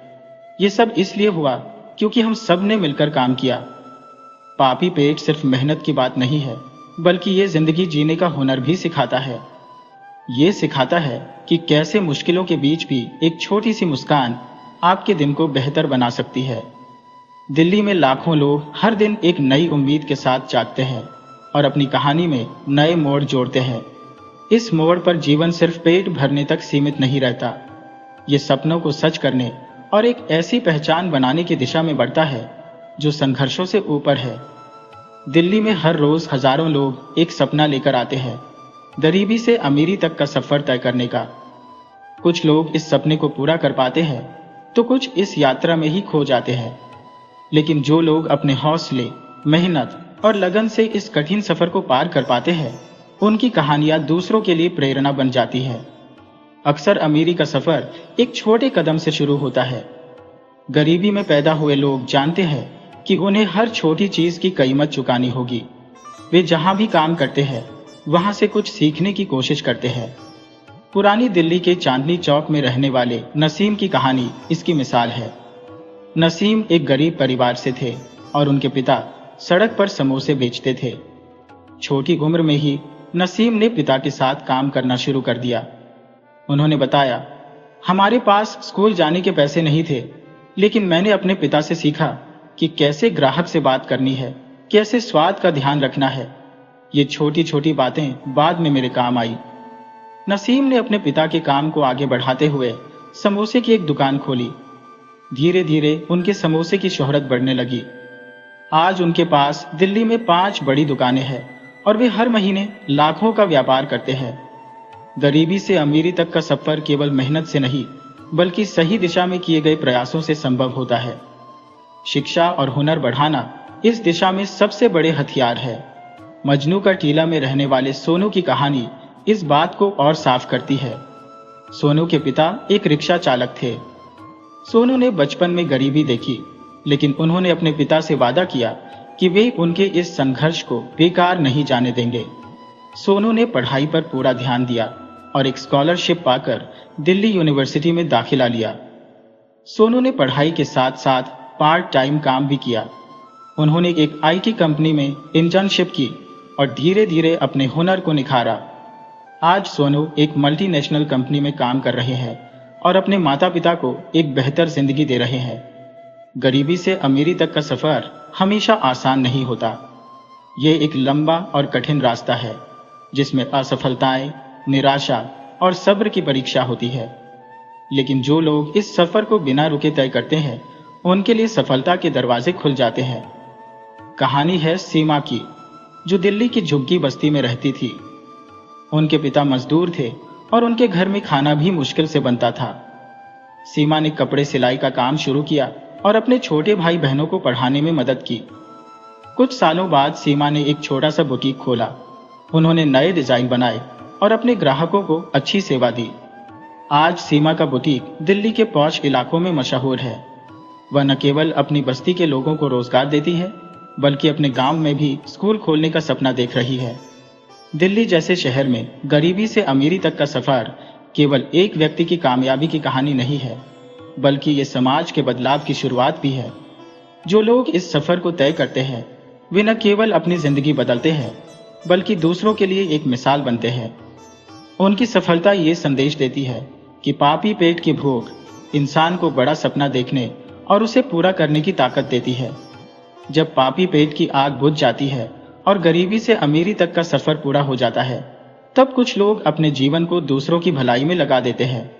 ये सब इसलिए हुआ क्योंकि हम सब ने मिलकर काम किया। पापी पेट सिर्फ मेहनत की बात नहीं है, बल्कि ये जिंदगी जीने का हुनर भी सिखाता है। ये सिखाता है कि कैसे मुश्किलों के बीच भी एक छोटी सी मुस्कान आपके दिन को बेहतर बना सकती है। दिल्ली में लाखों लोग हर दिन एक नई उम्मीद के साथ जागते हैं और अपनी कहानी में नए मोड़ जोड़ते हैं। इस मोड़ पर जीवन सिर्फ पेट भरने तक सीमित नहीं रहता। ये सपनों को सच करने और एक ऐसी पहचान बनाने की दिशा में बढ़ता है जो संघर्षों से ऊपर है। दिल्ली में हर रोज हजारों लोग एक सपना लेकर आते हैं, गरीबी से अमीरी तक का सफर तय करने का। कुछ लोग इस सपने को पूरा कर पाते हैं तो कुछ इस यात्रा में ही खो जाते हैं। लेकिन जो लोग अपने हौसले, मेहनत और लगन से इस कठिन सफर को पार कर पाते हैं, उनकी कहानियां दूसरों के लिए प्रेरणा बन जाती है। अक्सर अमीरी का सफर एक छोटे कदम से शुरू होता है। गरीबी में पैदा हुए लोग जानते हैं कि उन्हें हर छोटी चीज की कीमत चुकानी होगी। वे जहां भी काम करते हैं, वहां से कुछ सीखने की कोशिश करते हैं। पुरानी दिल्ली के चांदनी चौक में रहने वाले नसीम की कहानी इसकी मिसाल है। नसीम एक गरीब परिवार से थे और उनके पिता सड़क पर समोसे बेचते थे। छोटी उम्र में ही नसीम ने पिता के साथ काम करना शुरू कर दिया। उन्होंने बताया, हमारे पास स्कूल जाने के पैसे नहीं थे, लेकिन मैंने अपने पिता से सीखा कि कैसे ग्राहक से बात करनी है, कैसे स्वाद का ध्यान रखना है। ये छोटी छोटी बातें बाद में मेरे काम आई। नसीम ने अपने पिता के काम को आगे बढ़ाते हुए समोसे की एक दुकान खोली। धीरे धीरे उनके समोसे की शोहरत बढ़ने लगी। आज उनके पास दिल्ली में 5 बड़ी दुकानें हैं और वे हर महीने लाखों का व्यापार करते हैं। गरीबी से अमीरी तक का सफर केवल मेहनत से नहीं, बल्कि सही दिशा में किए गए प्रयासों से संभव होता है। शिक्षा और हुनर बढ़ाना इस दिशा में सबसे बड़े हथियार है। मजनू का टीला में रहने वाले सोनू की कहानी इस बात को और साफ करती है। सोनू के पिता एक रिक्शा चालक थे। सोनू ने बचपन में गरीबी देखी, लेकिन उन्होंने अपने पिता से वादा किया कि वे उनके इस संघर्ष को बेकार नहीं जाने देंगे। सोनू ने पढ़ाई पर पूरा ध्यान दिया और एक स्कॉलरशिप पाकर दिल्ली यूनिवर्सिटी में दाखिला लिया। सोनू ने पढ़ाई के साथ साथ पार्ट टाइम काम भी किया। उन्होंने एक आईटी कंपनी में इंटर्नशिप की और धीरे धीरे अपने हुनर को निखारा। आज सोनू एक मल्टीनेशनल कंपनी में काम कर रहे हैं और अपने माता पिता को एक बेहतर जिंदगी दे रहे हैं। गरीबी से अमीरी तक का सफर हमेशा आसान नहीं होता। ये एक लंबा और कठिन रास्ता है, जिसमें असफलताएं, निराशा और सब्र की परीक्षा होती है। लेकिन जो लोग इस सफर को बिना रुके तय करते हैं, उनके लिए सफलता के दरवाजे खुल जाते हैं। कहानी है सीमा की, जो दिल्ली की झुग्गी बस्ती में रहती थी। उनके पिता मजदूर थे और उनके घर में खाना भी मुश्किल से बनता था। सीमा ने कपड़े सिलाई का काम शुरू किया और अपने छोटे भाई बहनों को पढ़ाने में मदद की। कुछ सालों बाद सीमा ने एक छोटा सा बुटीक खोला। उन्होंने नए डिजाइन बनाए और अपने ग्राहकों को अच्छी सेवा दी। आज सीमा का बुटीक दिल्ली के पॉश इलाकों में मशहूर है। वह न केवल अपनी बस्ती के लोगों को रोजगार देती है, बल्कि अपने गांव में भी स्कूल खोलने का सपना देख रही है। दिल्ली जैसे शहर में गरीबी से अमीरी तक का सफर केवल एक व्यक्ति की कामयाबी की कहानी नहीं है, बल्कि ये समाज के बदलाव की शुरुआत भी है। जो लोग इस सफर को तय करते हैं, वे न केवल अपनी जिंदगी बदलते हैं, बल्कि दूसरों के लिए एक मिसाल बनते हैं। उनकी सफलता ये संदेश देती है कि पापी पेट की भूख इंसान को बड़ा सपना देखने और उसे पूरा करने की ताकत देती है। जब पापी पेट की आग बुझ जाती है और गरीबी से अमीरी तक का सफर पूरा हो जाता है, तब कुछ लोग अपने जीवन को दूसरों की भलाई में लगा देते हैं।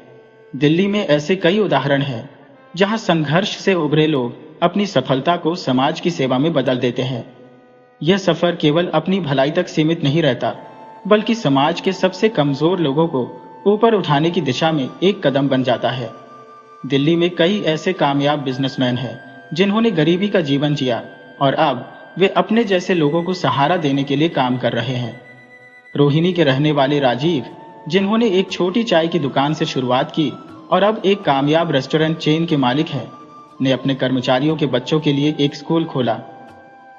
दिल्ली में ऐसे कई उदाहरण हैं जहां संघर्ष से उभरे लोग अपनी सफलता को समाज की सेवा में बदल देते हैं। यह सफर केवल अपनी भलाई तक सीमित नहीं रहता, बल्कि समाज के सबसे कमजोर लोगों को ऊपर उठाने की दिशा में एक कदम बन जाता है। दिल्ली में कई ऐसे कामयाब बिजनेसमैन हैं जिन्होंने गरीबी का जीवन जिया और अब वे अपने जैसे लोगों को सहारा देने के लिए काम कर रहे हैं। रोहिणी के रहने वाले राजीव, जिन्होंने एक छोटी चाय की दुकान से शुरुआत की और अब एक कामयाब रेस्टोरेंट चेन के मालिक हैं, ने अपने कर्मचारियों के बच्चों के लिए एक स्कूल खोला।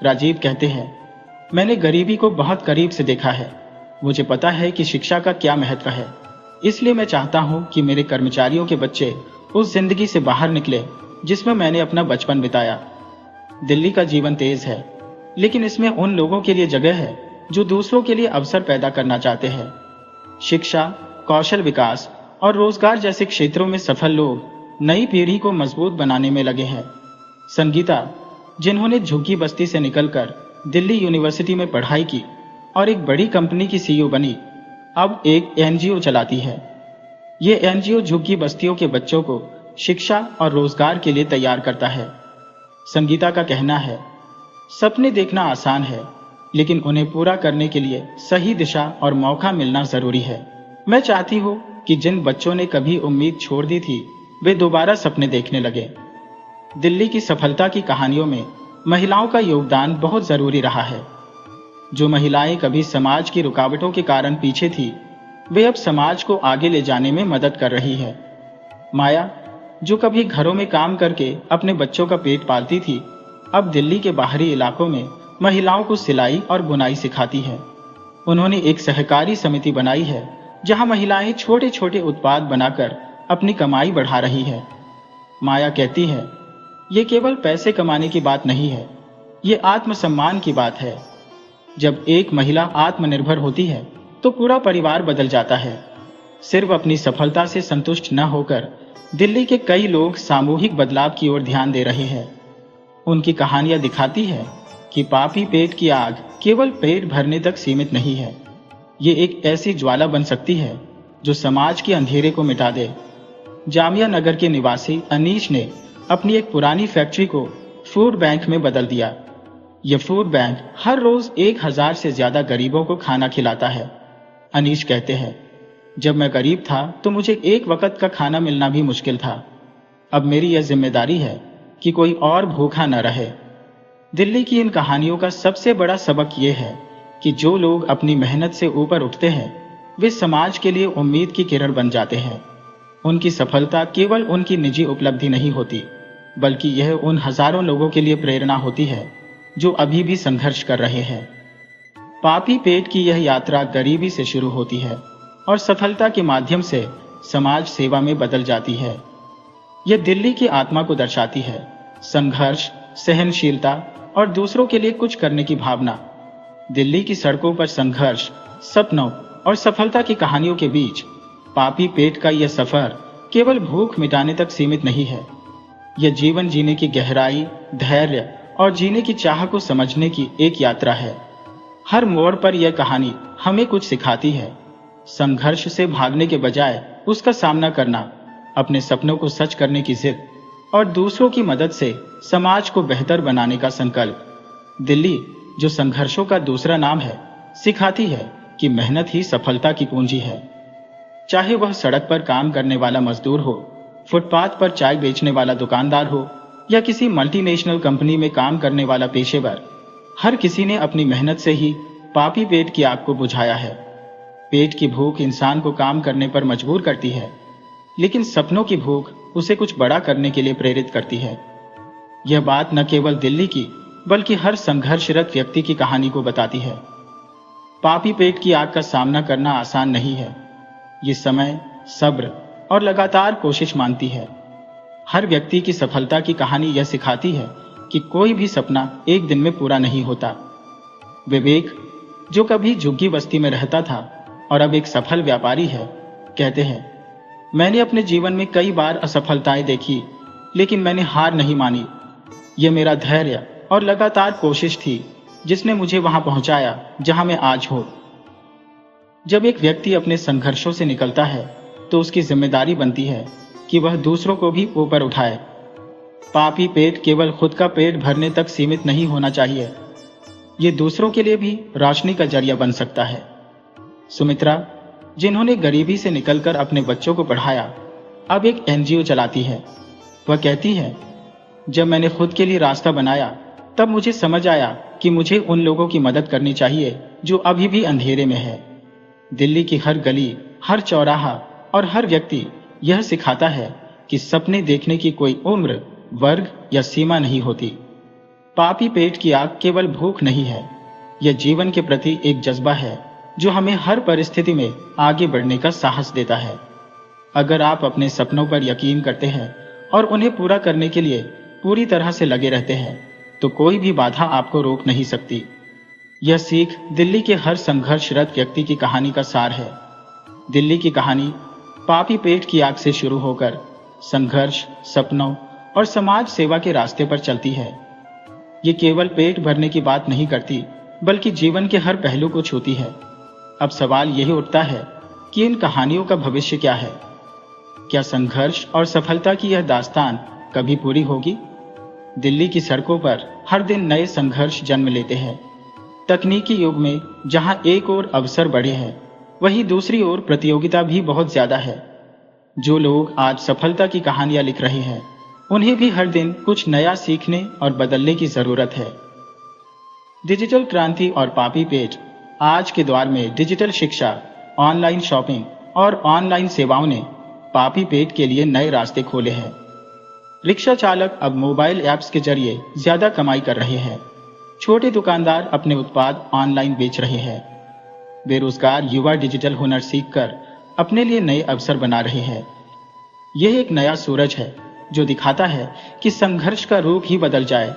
राजीव कहते हैं, मैंने गरीबी को बहुत करीब से देखा है। मुझे पता है कि शिक्षा का क्या महत्व है। इसलिए मैं चाहता हूं कि मेरे कर्मचारियों के बच्चे उस जिंदगी से बाहर निकले जिसमें मैंने अपना बचपन बिताया। दिल्ली का जीवन तेज है, लेकिन इसमें उन लोगों के लिए जगह है जो दूसरों के लिए अवसर पैदा करना चाहते हैं। शिक्षा, कौशल विकास और रोजगार जैसे क्षेत्रों में सफल लोग नई पीढ़ी को मजबूत बनाने में लगे हैं। संगीता, जिन्होंने झुग्गी बस्ती से निकलकर दिल्ली यूनिवर्सिटी में पढ़ाई की और एक बड़ी कंपनी की सीईओ बनी, अब एक एनजीओ चलाती है। ये एनजीओ झुग्गी बस्तियों के बच्चों को शिक्षा और रोजगार के लिए तैयार करता है। संगीता का कहना है, सपने देखना आसान है, लेकिन उन्हें पूरा करने के लिए सही दिशा और मौका मिलना जरूरी है। मैं चाहती हूँ कि जिन बच्चों ने कभी उम्मीद छोड़ दी थी, वे दोबारा सपने देखने लगे। दिल्ली की सफलता की कहानियों में महिलाओं का योगदान बहुत जरूरी रहा है। जो महिलाएं कभी समाज की रुकावटों के कारण पीछे थी, वे अब समाज को आगे ले जाने में मदद कर रही है। माया, जो कभी घरों में काम करके अपने बच्चों का पेट पालती थी, अब दिल्ली के बाहरी इलाकों में महिलाओं को सिलाई और बुनाई सिखाती है। उन्होंने एक सहकारी समिति बनाई है जहां महिलाएं छोटे छोटे उत्पाद बनाकर अपनी कमाई बढ़ा रही है। माया कहती है, ये केवल पैसे कमाने की बात नहीं है, ये आत्मसम्मान की बात है। जब एक महिला आत्मनिर्भर होती है तो पूरा परिवार बदल जाता है। सिर्फ अपनी सफलता से संतुष्ट न होकर दिल्ली के कई लोग सामूहिक बदलाव की ओर ध्यान दे रहे हैं। उनकी कहानियां दिखाती है कि पापी पेट की आग केवल पेट भरने तक सीमित नहीं है, ये एक ऐसी ज्वाला बन सकती है जो समाज के अंधेरे को मिटा दे। जामिया नगर के निवासी अनीश ने अपनी एक पुरानी फैक्ट्री को फूड बैंक में बदल दिया। यह फूड बैंक हर रोज 1000 से ज्यादा गरीबों को खाना खिलाता है। अनीश कहते हैं, जब मैं गरीब था तो मुझे एक वक्त का खाना मिलना भी मुश्किल था। अब मेरी यह जिम्मेदारी है कि कोई और भूखा न रहे। दिल्ली की इन कहानियों का सबसे बड़ा सबक यह है कि जो लोग अपनी मेहनत से ऊपर उठते हैं वे समाज के लिए उम्मीद की किरण बन जाते हैं। उनकी सफलता केवल उनकी निजी उपलब्धि नहीं होती, बल्कि यह उन हजारों लोगों के लिए प्रेरणा होती है जो अभी भी संघर्ष कर रहे हैं। पापी पेट की यह यात्रा गरीबी से शुरू होती है और सफलता के माध्यम से समाज सेवा में बदल जाती है। यह दिल्ली की आत्मा को दर्शाती है, संघर्ष, सहनशीलता और दूसरों के लिए कुछ करने की भावना। दिल्ली की सड़कों पर संघर्ष, सपनों और सफलता की कहानियों के बीच पापी पेट का यह सफर केवल भूख मिटाने तक सीमित नहीं है। यह जीवन जीने की गहराई, धैर्य और जीने की चाह को समझने की एक यात्रा है। हर मोड़ पर यह कहानी हमें कुछ सिखाती है। संघर्ष से भागने के बजाय उसका सामना करना, अपने सपनों को सच करने की जिद और दूसरों की मदद से समाज को बेहतर बनाने का संकल्प। दिल्ली, जो संघर्षों का दूसरा नाम है, सिखाती है कि मेहनत ही सफलता की पूंजी है। चाहे वह सड़क पर काम करने वाला मजदूर हो, फुटपाथ पर चाय बेचने वाला दुकानदार हो या किसी मल्टीनेशनल कंपनी में काम करने वाला पेशेवर, हर किसी ने अपनी मेहनत से ही पापी पेट की आग को बुझाया है। पेट की भूख इंसान को काम करने पर मजबूर करती है, लेकिन सपनों की भूख उसे कुछ बड़ा करने के लिए प्रेरित करती है। यह बात न केवल दिल्ली की बल्कि हर संघर्षरत व्यक्ति की कहानी को बताती है। पापी पेट की आग का सामना करना आसान नहीं है। ये समय, सब्र और लगातार कोशिश मांगती है। हर व्यक्ति की सफलता की कहानी यह सिखाती है कि कोई भी सपना एक दिन में पूरा नहीं होता। विवेक, जो कभी झुग्गी बस्ती में रहता था और अब एक सफल व्यापारी है, कहते हैं, मैंने अपने जीवन में कई बार असफलताएं देखी, लेकिन मैंने हार नहीं मानी। यह मेरा धैर्य और लगातार कोशिश थी जिसने मुझे वहां पहुंचाया जहां मैं आज हूं। जब एक व्यक्ति अपने संघर्षों से निकलता है तो उसकी जिम्मेदारी बनती है कि वह दूसरों को भी ऊपर उठाए। पापी पेट केवल खुद का पेट भरने तक सीमित नहीं होना चाहिए, ये दूसरों के लिए भी रोशनी का जरिया बन सकता है। सुमित्रा, जिन्होंने गरीबी से निकलकर अपने बच्चों को पढ़ाया, अब एक एनजीओ चलाती है। वह कहती है, जब मैंने खुद के लिए रास्ता बनाया तब मुझे समझ आया कि मुझे उन लोगों की मदद करनी चाहिए जो अभी भी अंधेरे में है। दिल्ली की हर गली, हर चौराहा और हर व्यक्ति यह सिखाता है कि सपने देखने की कोई उम्र, वर्ग या सीमा नहीं होती। पापी पेट की आग केवल भूख नहीं है, यह जीवन के प्रति एक जज्बा है जो हमें हर परिस्थिति में आगे बढ़ने का साहस देता है। अगर आप अपने सपनों पर यकीन करते हैं और उन्हें पूरा करने के लिए पूरी तरह से लगे रहते हैं, तो कोई भी बाधा आपको रोक नहीं सकती। यह सीख दिल्ली के हर संघर्षरत व्यक्ति की कहानी का सार है। दिल्ली की कहानी पापी पेट की आग से शुरू होकर संघर्ष, सपनों और समाज सेवा के रास्ते पर चलती है। ये केवल पेट भरने की बात नहीं करती, बल्कि जीवन के हर पहलू को छूती है। अब सवाल यही उठता है कि इन कहानियों का भविष्य क्या है? क्या संघर्ष और सफलता की यह दास्तान कभी पूरी होगी? दिल्ली की सड़कों पर हर दिन नए संघर्ष जन्म लेते हैं। तकनीकी युग में जहां एक ओर अवसर बढ़े हैं, वहीं दूसरी ओर प्रतियोगिता भी बहुत ज्यादा है। जो लोग आज सफलता की कहानियां लिख रहे हैं, उन्हें भी हर दिन कुछ नया सीखने और बदलने की जरूरत है। डिजिटल क्रांति और पापी पेट। आज के दौर में डिजिटल शिक्षा, ऑनलाइन शॉपिंग और ऑनलाइन सेवाओं ने पापी पेट के लिए नए रास्ते खोले हैं। रिक्शा चालक अब मोबाइल ऐप्स के जरिए ज्यादा कमाई कर रहे हैं। छोटे दुकानदार अपने उत्पाद ऑनलाइन बेच रहे हैं। बेरोजगार युवा डिजिटल हुनर सीखकर अपने लिए नए अवसर बना रही है। यह एक नया सूरज है जो दिखाता है कि संघर्ष का रूप ही बदल जाए,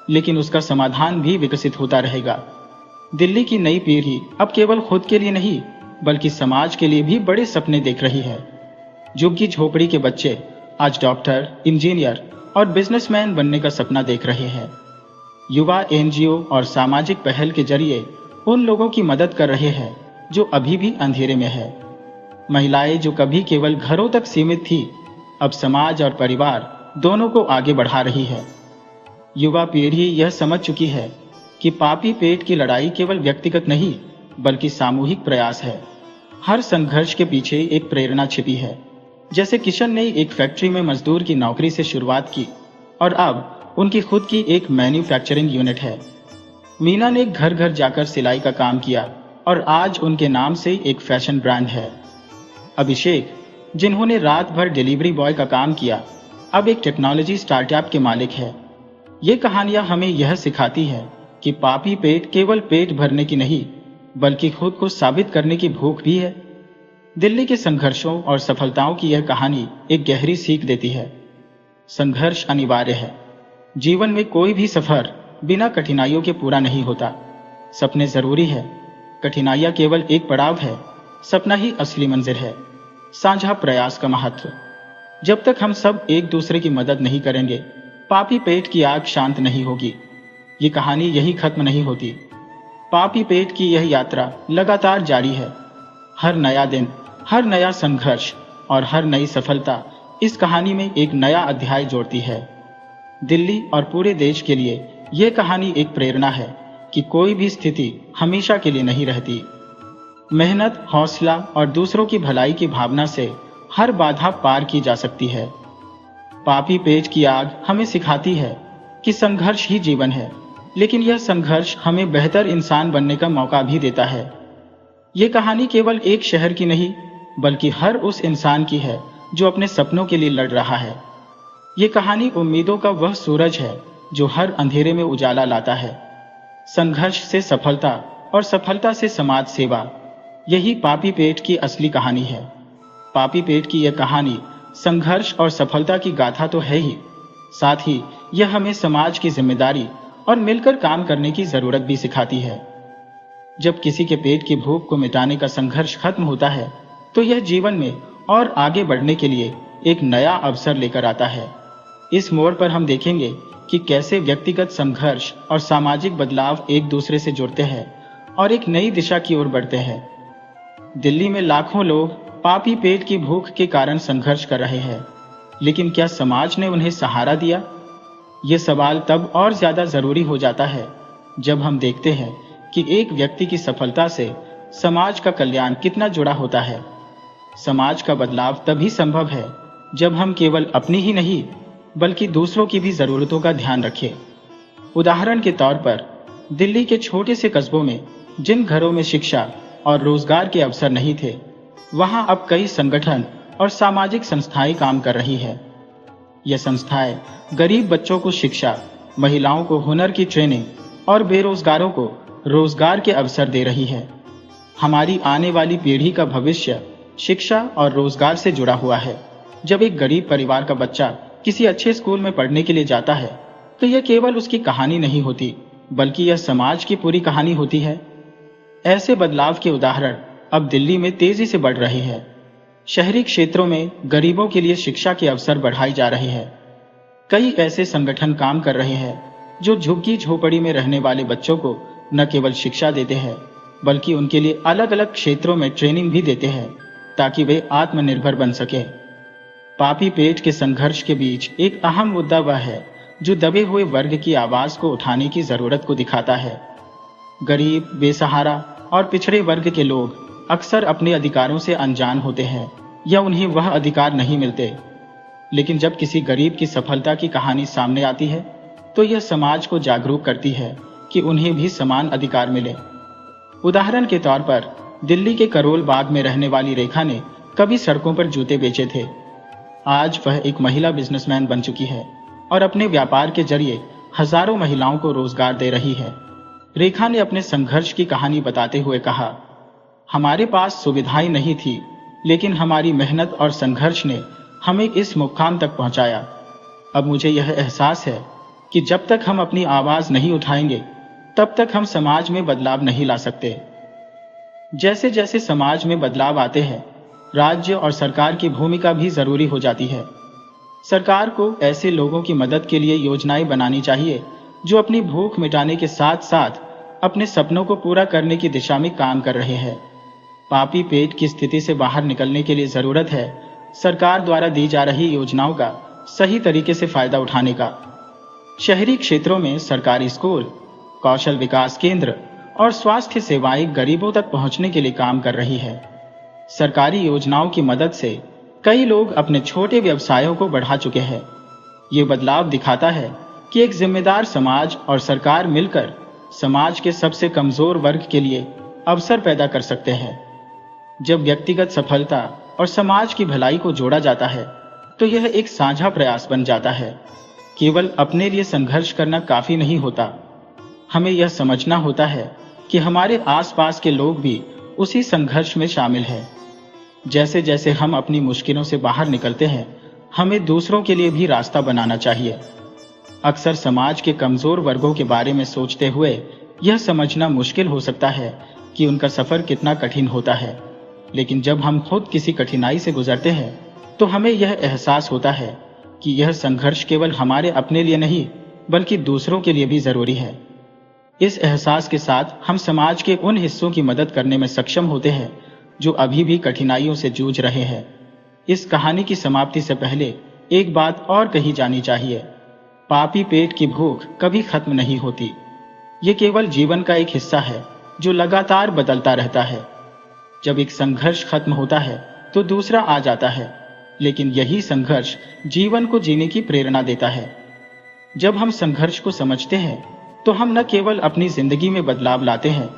लेकिन उसका समाधान भी विकसित होता रहेगा। दिल्ली की नई पीढ़ी अब केवल खुद के लिए नहीं बल्कि समाज के लिए भी बड़े सपने देख रही है। झुग्गी झोपड़ी के बच्चे आज डॉक्टर, इंजीनियर और बिजनेसमैन बनने का सपना देख रहे हैं। युवा एनजीओ और सामाजिक पहल के जरिए उन लोगों की मदद कर रहे हैं जो अभी भी अंधेरे में है। महिलाएं जो कभी केवल घरों तक सीमित थी, अब समाज और परिवार दोनों को आगे बढ़ा रही है। युवा पीढ़ी यह समझ चुकी है कि पापी पेट की लड़ाई केवल व्यक्तिगत नहीं बल्कि सामूहिक प्रयास है। हर संघर्ष के पीछे एक प्रेरणा छिपी है। जैसे किशन ने एक फैक्ट्री में मजदूर की नौकरी से शुरुआत की और अब उनकी खुद की एक मैन्युफैक्चरिंग यूनिट है। मीना ने घर घर जाकर सिलाई का काम किया और आज उनके नाम से एक फैशन ब्रांड है। अभिषेक, जिन्होंने रात भर डिलीवरी बॉय का काम किया, अब एक टेक्नोलॉजी स्टार्टअप के मालिक है। ये कहानियां हमें यह सिखाती है कि पापी पेट केवल पेट भरने की नहीं बल्कि खुद को साबित करने की भूख भी है। दिल्ली के संघर्षों और सफलताओं की यह कहानी एक गहरी सीख देती है। संघर्ष अनिवार्य है। जीवन में कोई भी सफर बिना कठिनाइयों के पूरा नहीं होता। सपने जरूरी है, कठिनाइयां केवल एक पड़ाव है, सपना ही असली मंजिल है। साझा प्रयास का महत्व। जब तक हम सब एक दूसरे की मदद नहीं करेंगे, पापी पेट की आग शांत नहीं होगी। ये कहानी यही खत्म नहीं होती। पापी पेट की यह यात्रा लगातार जारी है। हर नया दिन, हर नया संघर्ष और हर नई सफलता इस कहानी में एक नया अध्याय जोड़ती है। दिल्ली और पूरे देश के लिए यह कहानी एक प्रेरणा है कि कोई भी स्थिति हमेशा के लिए नहीं रहती। मेहनत, हौसला और दूसरों की भलाई की भावना से हर बाधा पार की जा सकती है। पापी पेट की आग हमें सिखाती है कि संघर्ष ही जीवन है, लेकिन यह संघर्ष हमें बेहतर इंसान बनने का मौका भी देता है। ये कहानी केवल एक शहर की नहीं बल्कि हर उस इंसान की है जो अपने सपनों के लिए लड़ रहा है। ये कहानी उम्मीदों का वह सूरज है जो हर अंधेरे में उजाला लाता है। संघर्ष से सफलता और सफलता से समाज सेवा, यही पापी पेट की असली कहानी है। पापी पेट की यह कहानी संघर्ष और सफलता की गाथा तो है ही, साथ ही यह हमें समाज की जिम्मेदारी और मिलकर काम करने की जरूरत भी सिखाती है। जब किसी के पेट की भूख को मिटाने का संघर्ष खत्म होता है तो यह जीवन में और आगे बढ़ने के लिए एक नया अवसर लेकर आता है। इस मोड़ पर हम देखेंगे कि कैसे व्यक्तिगत संघर्ष और सामाजिक बदलाव एक दूसरे से जुड़ते हैं और एक नई दिशा की ओर बढ़ते हैं। दिल्ली में लाखों लोग पापी पेट की भूख के कारण संघर्ष कर रहे हैं, लेकिन क्या समाज ने उन्हें सहारा दिया? ये सवाल तब और ज्यादा जरूरी हो जाता है जब हम देखते हैं कि एक व्यक्ति की सफलता से समाज का कल्याण कितना जुड़ा होता है। समाज का बदलाव तभी संभव है जब हम केवल अपनी ही नहीं बल्कि दूसरों की भी जरूरतों का ध्यान रखें। उदाहरण के तौर पर दिल्ली के छोटे से कस्बों में जिन घरों में शिक्षा और रोजगार के अवसर नहीं थे, वहां अब कई संगठन और सामाजिक संस्थाएं काम कर रही है। यह संस्थाएं गरीब बच्चों को शिक्षा, महिलाओं को हुनर की ट्रेनिंग और बेरोजगारों को रोजगार के अवसर दे रही है। हमारी आने वाली पीढ़ी का भविष्य शिक्षा और रोजगार से जुड़ा हुआ है। जब एक गरीब परिवार का बच्चा किसी अच्छे स्कूल में पढ़ने के लिए जाता है तो यह केवल उसकी कहानी नहीं होती बल्कि यह समाज की पूरी कहानी होती है। ऐसे बदलाव के उदाहरण अब दिल्ली में तेजी से बढ़ रहे हैं। शहरी क्षेत्रों में गरीबों के लिए शिक्षा के अवसर बढ़ाई जा रहे हैं। कई ऐसे संगठन काम कर रहे हैं जो झुग्गी झोपड़ी में रहने वाले बच्चों को न केवल शिक्षा देते हैं बल्कि उनके लिए अलग अलग क्षेत्रों में ट्रेनिंग भी देते हैं ताकि वे आत्मनिर्भर बन सके। पापी पेट के संघर्ष के बीच एक अहम मुद्दा वह है जो दबे हुए वर्ग की आवाज को उठाने की जरूरत को दिखाता है। गरीब, बेसहारा और पिछड़े वर्ग के लोग अक्सर अपने अधिकारों से अनजान होते हैं या उन्हें वह अधिकार नहीं मिलते। लेकिन जब किसी गरीब की सफलता की कहानी सामने आती है तो यह समाज को जागरूक करती है कि उन्हें भी समान अधिकार मिले। उदाहरण के तौर पर दिल्ली के करोल बाग में रहने वाली रेखा ने कभी सड़कों पर जूते बेचे थे। आज वह एक महिला बिजनेसमैन बन चुकी है और अपने व्यापार के जरिए हजारों महिलाओं को रोजगार दे रही है। रेखा ने अपने संघर्ष की कहानी बताते हुए कहा, हमारे पास सुविधाएं नहीं थी, लेकिन हमारी मेहनत और संघर्ष ने हमें इस मुकाम तक पहुंचाया। अब मुझे यह एहसास है कि जब तक हम अपनी आवाज नहीं उठाएंगे तब तक हम समाज में बदलाव नहीं ला सकते। जैसे जैसे समाज में बदलाव आते हैं, राज्य और सरकार की भूमिका भी जरूरी हो जाती है। सरकार को ऐसे लोगों की मदद के लिए योजनाएं बनानी चाहिए जो अपनी भूख मिटाने के साथ साथ अपने सपनों को पूरा करने की दिशा में काम कर रहे हैं। पापी पेट की स्थिति से बाहर निकलने के लिए जरूरत है सरकार द्वारा दी जा रही योजनाओं का सही तरीके से फायदा उठाने का। शहरी क्षेत्रों में सरकारी स्कूल, कौशल विकास केंद्र और स्वास्थ्य सेवाएं गरीबों तक पहुंचने के लिए काम कर रही है। सरकारी योजनाओं की मदद से कई लोग अपने छोटे व्यवसायों को बढ़ा चुके हैं। ये बदलाव दिखाता है कि एक जिम्मेदार समाज और सरकार मिलकर समाज के सबसे कमजोर वर्ग के लिए अवसर पैदा कर सकते हैं। जब व्यक्तिगत सफलता और समाज की भलाई को जोड़ा जाता है तो यह एक साझा प्रयास बन जाता है। केवल अपने लिए संघर्ष करना काफी नहीं होता, हमें यह समझना होता है कि हमारे आसपास के लोग भी उसी संघर्ष में शामिल हैं। जैसे जैसे हम अपनी मुश्किलों से बाहर निकलते हैं, हमें दूसरों के लिए भी रास्ता बनाना चाहिए। अक्सर समाज के कमजोर वर्गों के बारे में सोचते हुए यह समझना मुश्किल हो सकता है कि उनका सफर कितना कठिन होता है, लेकिन जब हम खुद किसी कठिनाई से गुजरते हैं तो हमें यह एहसास होता है कि यह संघर्ष केवल हमारे अपने लिए नहीं बल्कि दूसरों के लिए भी जरूरी है। इस एहसास के साथ हम समाज के उन हिस्सों की मदद करने में सक्षम होते हैं जो अभी भी कठिनाइयों से जूझ रहे हैं। इस कहानी की समाप्ति से पहले एक बात और कही जानी चाहिए, पापी पेट की भूख कभी खत्म नहीं होती। ये केवल जीवन का एक हिस्सा है जो लगातार बदलता रहता है। जब एक संघर्ष खत्म होता है तो दूसरा आ जाता है, लेकिन यही संघर्ष जीवन को जीने की प्रेरणा देता है। जब हम संघर्ष को समझते हैं तो हम न केवल अपनी जिंदगी में बदलाव लाते हैं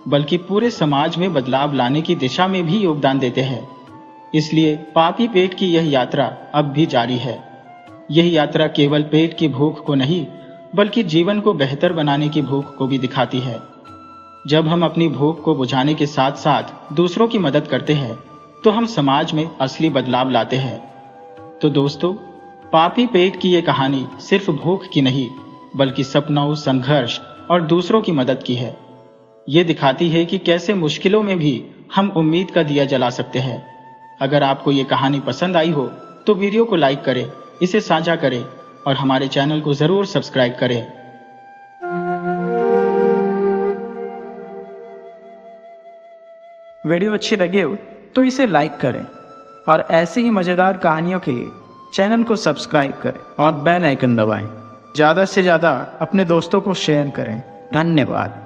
बल्कि पूरे समाज में बदलाव लाने की दिशा में भी योगदान देते हैं। इसलिए पापी पेट की यह यात्रा अब भी जारी है। यह यात्रा केवल पेट की भूख को नहीं बल्कि जीवन को बेहतर बनाने की भूख को भी दिखाती है। जब हम अपनी भूख को बुझाने के साथ साथ दूसरों की मदद करते हैं तो हम समाज में असली बदलाव लाते हैं। तो दोस्तों, पापी पेट की यह कहानी सिर्फ भूख की नहीं बल्कि सपनों, संघर्ष और दूसरों की मदद की है। ये दिखाती है कि कैसे मुश्किलों में भी हम उम्मीद का दिया जला सकते हैं। अगर आपको ये कहानी पसंद आई हो तो वीडियो को लाइक करें, इसे साझा करें और हमारे चैनल को जरूर सब्सक्राइब करें। वीडियो अच्छी लगी हो तो इसे लाइक करें और ऐसी ही मजेदार कहानियों के लिए चैनल को सब्सक्राइब करें और बेल आइकन दबाएं। ज़्यादा से ज़्यादा अपने दोस्तों को शेयर करें। धन्यवाद।